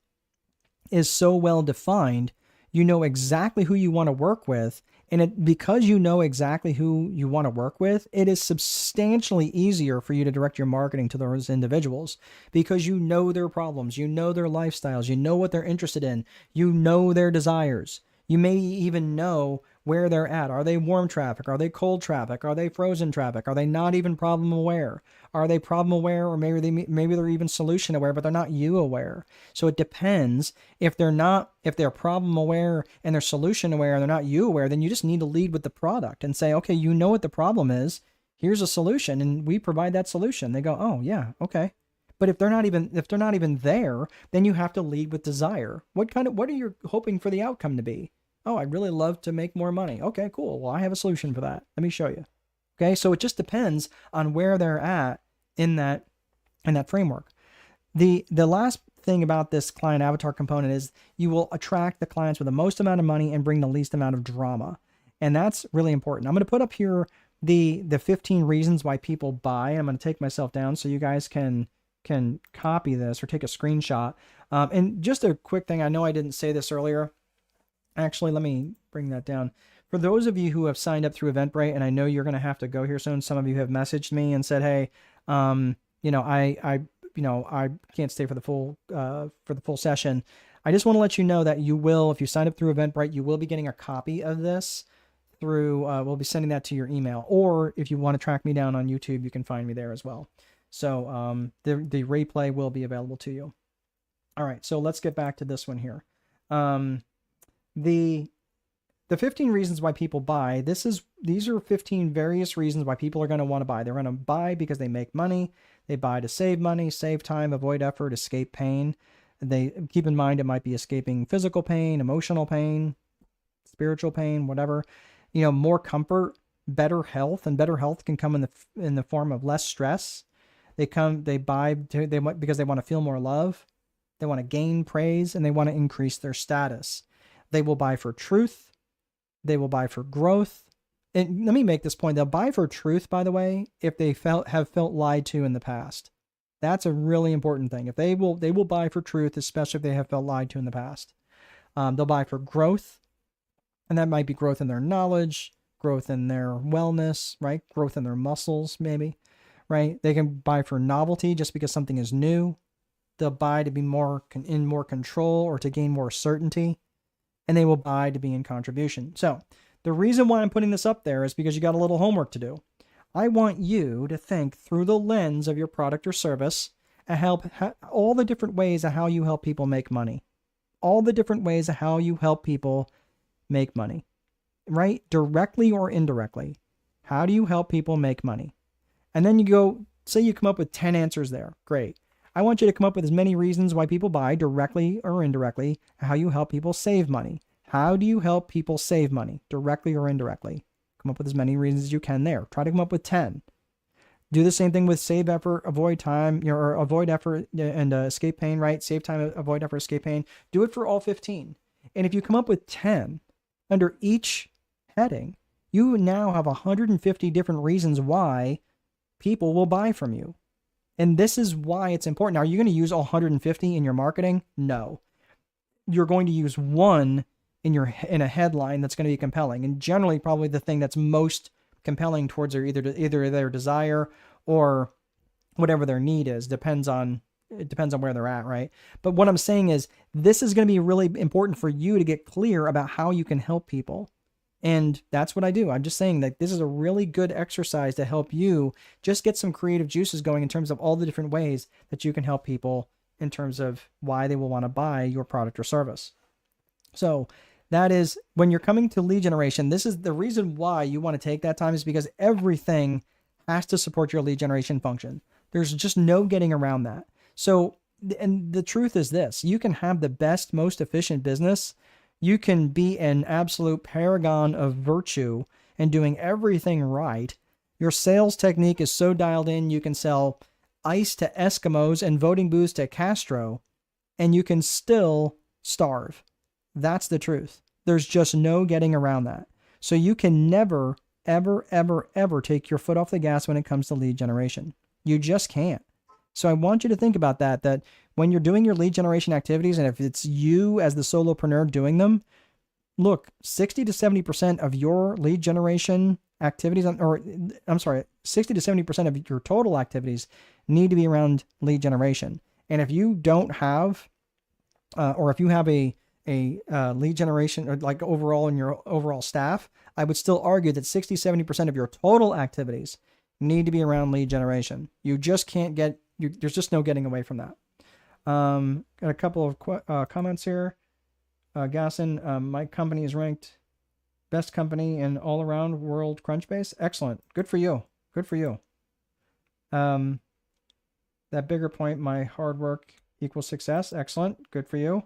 is so well defined, you know exactly who you want to work with. And because you know exactly who you want to work with, it is substantially easier for you to direct your marketing to those individuals because you know their problems, you know their lifestyles, you know what they're interested in, you know their desires. You may even know where they're at. Are they warm traffic? Are they cold traffic? Are they frozen traffic? Are they not even problem aware? Are they problem aware, or maybe they're even solution aware, but they're not you aware? So it depends. If they're problem aware and they're solution aware and they're not you aware, then you just need to lead with the product and say, okay, you know what the problem is. Here's a solution, and we provide that solution. They go, oh yeah, okay. But if they're not even there, then you have to lead with desire. What are you hoping for the outcome to be? Oh, I'd really love to make more money. Okay, cool. Well, I have a solution for that. Let me show you. Okay, so it just depends on where they're at in that framework. The last thing about this client avatar component is you will attract the clients with the most amount of money and bring the least amount of drama. And that's really important. I'm going to put up here the 15 reasons why people buy. I'm going to take myself down so you guys can copy this or take a screenshot. And just a quick thing, I know I didn't say this earlier. Actually, let me bring that down. For those of you who have signed up through Eventbrite, and I know you're going to have to go here soon, some of you have messaged me and said, hey, I can't stay for the full session. I just want to let you know that you will, if you sign up through Eventbrite, you will be getting a copy of this through, we'll be sending that to your email. Or if you want to track me down on YouTube, you can find me there as well. So the replay will be available to you. All right, so let's get back to this one here. The 15 reasons why people buy, these are 15 various reasons why people are going to want to buy. They're going to buy because they make money. They buy to save money, save time, avoid effort, escape pain. They keep in mind it might be escaping physical pain, emotional pain, spiritual pain, whatever. More comfort, better health, and better health can come in the form of less stress. They buy because they want to feel more love. They want to gain praise, and they want to increase their status. They will buy for truth. They will buy for growth. And let me make this point. They'll buy for truth, by the way, if they have felt lied to in the past. That's a really important thing. If they will buy for truth, especially if they have felt lied to in the past. They'll buy for growth, and that might be growth in their knowledge, growth in their wellness, right? Growth in their muscles, maybe, right? They can buy for novelty just because something is new. They'll buy to be more in more control or to gain more certainty, and they will buy to be in contribution. So the reason why I'm putting this up there is because you got a little homework to do. I want you to think through the lens of your product or service and help all the different ways of how you help people make money. All the different ways of how you help people make money, right? Directly or indirectly. How do you help people make money? And then you go, say you come up with 10 answers there. Great. I want you to come up with as many reasons why people buy, directly or indirectly, how you help people save money. How do you help people save money, directly or indirectly? Come up with as many reasons as you can there. Try to come up with 10. Do the same thing with save effort, avoid time, or avoid effort and escape pain, right? Save time, avoid effort, escape pain. Do it for all 15. And if you come up with 10 under each heading, you now have 150 different reasons why people will buy from you. And this is why it's important. Now, are you going to use all 150 in your marketing? No. You're going to use one in a headline that's going to be compelling, and generally probably the thing that's most compelling towards their either their desire or whatever their need is. Depends on where they're at, right? But what I'm saying is this is going to be really important for you to get clear about how you can help people. And that's what I do. I'm just saying that this is a really good exercise to help you just get some creative juices going in terms of all the different ways that you can help people in terms of why they will want to buy your product or service. So that is, when you're coming to lead generation, this is the reason why you want to take that time, is because everything has to support your lead generation function. There's just no getting around that. So, and the truth is this, you can have the best, most efficient business. You can be an absolute paragon of virtue and doing everything right. Your sales technique is so dialed in, you can sell ice to Eskimos and voting booths to Castro, and you can still starve. That's the truth. There's just no getting around that. So you can never, ever, ever, ever take your foot off the gas when it comes to lead generation. You just can't. So I want you to think about that when you're doing your lead generation activities, and if it's you as the solopreneur doing them, look, 60 to 70% of your lead generation activities, 60 to 70% of your total activities need to be around lead generation. And if you don't have, or if you have a lead generation, or like overall in your overall staff, I would still argue that 60-70% of your total activities need to be around lead generation. You just can't there's just no getting away from that. Got a couple of comments here. Gasson, my company is ranked best company in all around world Crunchbase. Excellent. Good for you. Good for you. That bigger point, my hard work equals success. Excellent. Good for you.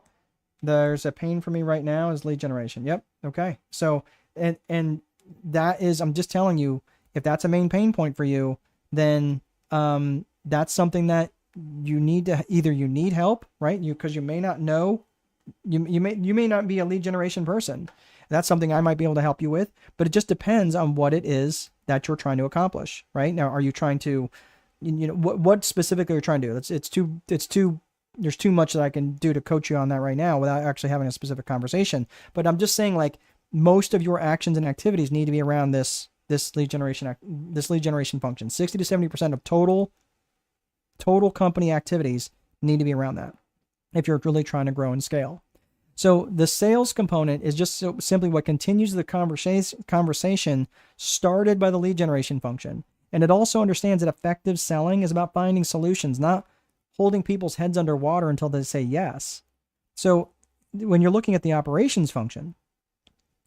There's a pain for me right now is lead generation. Yep. Okay. So, and that is, I'm just telling you, if that's a main pain point for you, then, that's something that you need to, either you need help, right? Cause you may not know, you may not be a lead generation person. That's something I might be able to help you with, but it just depends on what it is that you're trying to accomplish, right? Now, are you trying to, what specifically you're trying to do? There's too much that I can do to coach you on that right now without actually having a specific conversation. But I'm just saying, like, most of your actions and activities need to be around this lead generation function. 60 to 70% of total company activities need to be around that if you're really trying to grow and scale. So the sales component is just simply what continues the conversation started by the lead generation function. And it also understands that effective selling is about finding solutions, not holding people's heads underwater until they say yes. So when you're looking at the operations function,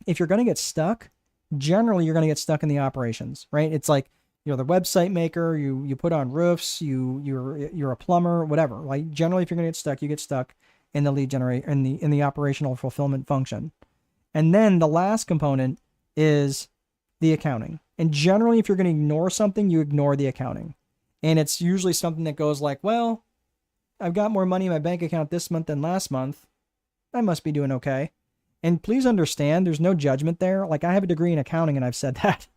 if you're going to get stuck, generally you're going to get stuck in the operations, right? It's like, you're the website maker, you put on roofs, you're a plumber, whatever. Like, generally, if you're going to get stuck, you get stuck in the lead generation, in the operational fulfillment function. And then the last component is the accounting. And generally, if you're going to ignore something, you ignore the accounting. And it's usually something that goes like, well, I've got more money in my bank account this month than last month. I must be doing okay. And please understand, there's no judgment there. Like, I have a degree in accounting and I've said that.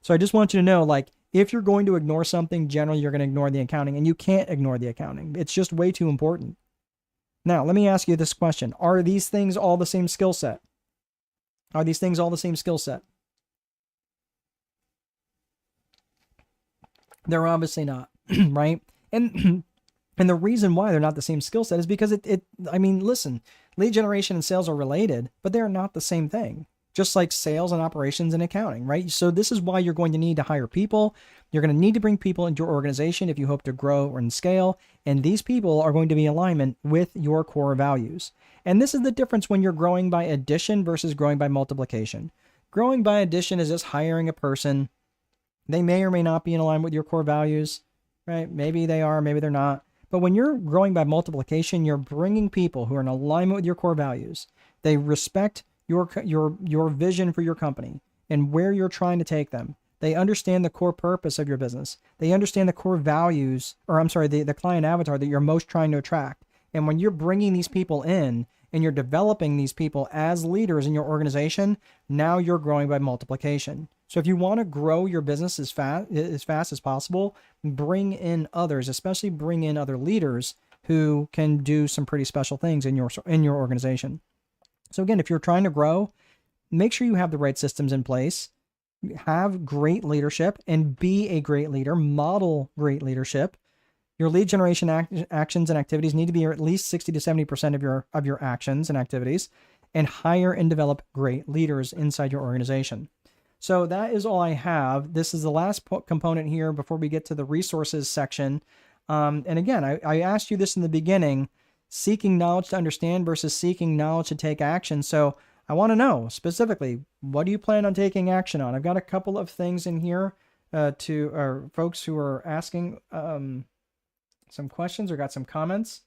So I just want you to know, like, if you're going to ignore something, generally you're going to ignore the accounting, and you can't ignore the accounting. It's just way too important. Now, let me ask you this question. Are these things all the same skill set? Are these things all the same skill set? They're obviously not, right? And and the reason why they're not the same skill set is because I mean, listen, lead generation and sales are related, but they're not the same thing. Just like sales and operations and accounting, right? So this is why you're going to need to hire people. You're going to need to bring people into your organization if you hope to grow and scale. And these people are going to be in alignment with your core values. And this is the difference when you're growing by addition versus growing by multiplication. Growing by addition is just hiring a person. They may or may not be in alignment with your core values, right? Maybe they are, maybe they're not. But when you're growing by multiplication, you're bringing people who are in alignment with your core values. They respect your vision for your company and where you're trying to take them. They understand the core purpose of your business. They understand the core values, or I'm sorry, the client avatar that you're most trying to attract. And when you're bringing these people in and you're developing these people as leaders in your organization, now you're growing by multiplication. So if you want to grow your business as fast as possible, bring in others, especially bring in other leaders who can do some pretty special things in your organization. So again, if you're trying to grow, make sure you have the right systems in place, have great leadership, and be a great leader, model great leadership. Your lead generation actions and activities need to be at least 60 to 70% of your actions and activities, and hire and develop great leaders inside your organization. So that is all I have. This is the last component here before we get to the resources section. And again, I asked you this in the beginning, seeking knowledge to understand versus seeking knowledge to take action. So I want to know specifically, what do you plan on taking action on? I've got a couple of things in here to folks who are asking some questions or got some comments.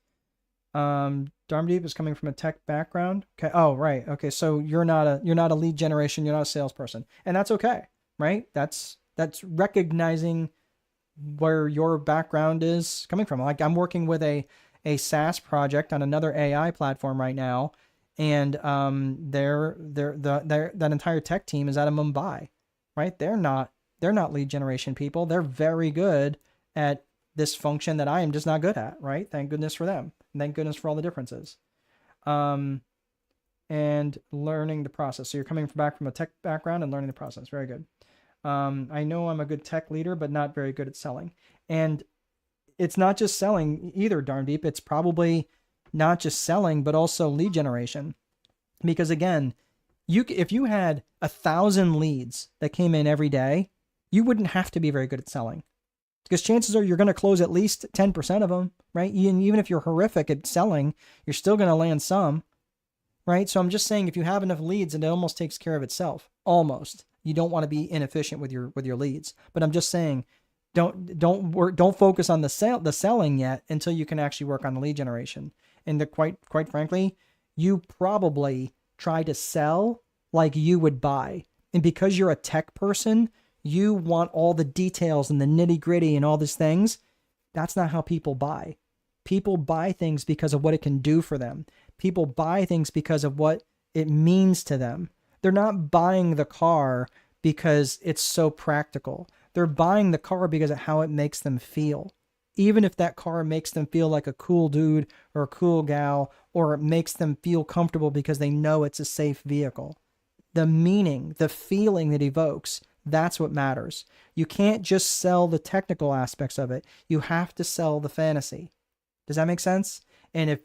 Dharmdeep is coming from a tech background. Okay. Oh, right. Okay. So you're not a lead generation. You're not a salesperson, and that's okay. Right. That's recognizing where your background is coming from. Like I'm working with a SaaS project on another AI platform right now. And that entire tech team is out of Mumbai, right? They're not lead generation people. They're very good at this function that I am just not good at, right? Thank goodness for them. And thank goodness for all the differences. And learning the process. So you're coming back from a tech background and learning the process. Very good. I know I'm a good tech leader, but not very good at selling. And it's not just selling either, Dharmdeep. It's probably not just selling, but also lead generation. Because again, if you had 1,000 leads that came in every day, you wouldn't have to be very good at selling. Because chances are you're going to close at least 10% of them, right? And even if you're horrific at selling, you're still going to land some, right? So I'm just saying, if you have enough leads, it almost takes care of itself. Almost. You don't want to be inefficient with your leads. But I'm just saying, don't focus on the selling yet until you can actually work on the lead generation. And quite frankly, you probably try to sell like you would buy. And because you're a tech person, you want all the details and the nitty gritty and all these things. That's not how people buy. People buy things because of what it can do for them. People buy things because of what it means to them. They're not buying the car because it's so practical. They're buying the car because of how it makes them feel. Even if that car makes them feel like a cool dude or a cool gal, or it makes them feel comfortable because they know it's a safe vehicle. The meaning, the feeling that evokes, that's what matters. You can't just sell the technical aspects of it. You have to sell the fantasy. Does that make sense? And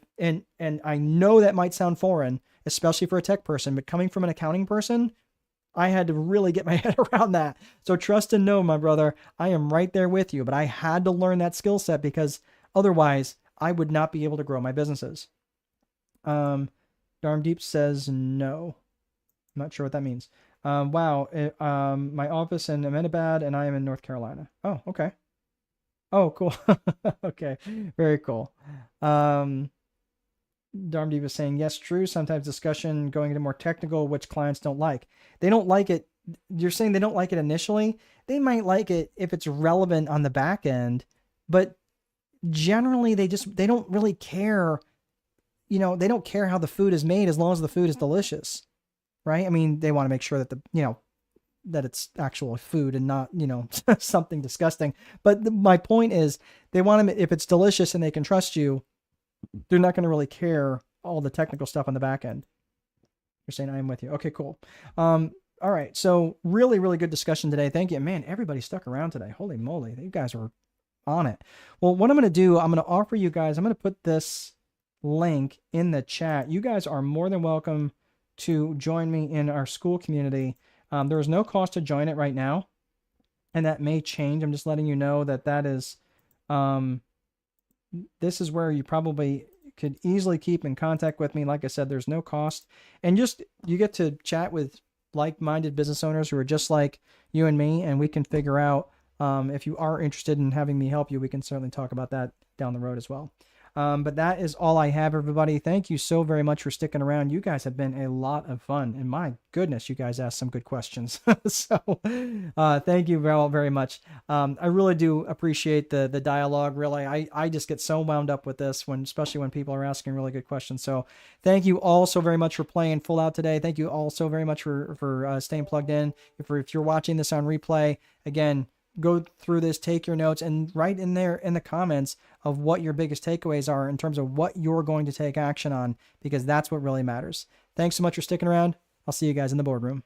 I know that might sound foreign, especially for a tech person, but coming from an accounting person, I had to really get my head around that. So trust and know, my brother, I am right there with you, but I had to learn that skill set because otherwise I would not be able to grow my businesses. Dharmdeep says no. I'm not sure what that means. Wow. My office in Ahmedabad and I am in North Carolina. Oh, okay. Oh, cool. Okay. Very cool. Dharmdeep was saying, yes, true. Sometimes discussion going into more technical, which clients don't like. They don't like it. You're saying they don't like it initially. They might like it if it's relevant on the back end, but generally they don't really care. You know, they don't care how the food is made as long as the food is delicious, right? I mean, they want to make sure that that it's actual food and not, something disgusting. But my point is they want to, if it's delicious and they can trust you, they're not going to really care all the technical stuff on the back end. You're saying I am with you. Okay, cool. All right. So really, really good discussion today. Thank you. Man, everybody stuck around today. Holy moly. You guys were on it. Well, what I'm going to do, I'm going to offer you guys, I'm going to put this link in the chat. You guys are more than welcome to join me in our school community. There is no cost to join it right now, and that may change. I'm just letting you know that that is, this is where you probably could easily keep in contact with me. Like I said, there's no cost, and just you get to chat with like-minded business owners who are just like you and me, and we can figure out if you are interested in having me help you. We can certainly talk about that down the road as well. But that is all I have, everybody. Thank you so very much for sticking around. You guys have been a lot of fun, and my goodness, you guys asked some good questions. So thank you very, very much. I really do appreciate the dialogue. Really, I just get so wound up with this, especially when people are asking really good questions. So thank you all so very much for playing full out today. Thank you all so very much for staying plugged in. If you're watching this on replay, again, go through this, take your notes, and write in there in the comments of what your biggest takeaways are in terms of what you're going to take action on, because that's what really matters. Thanks so much for sticking around. I'll see you guys in the boardroom.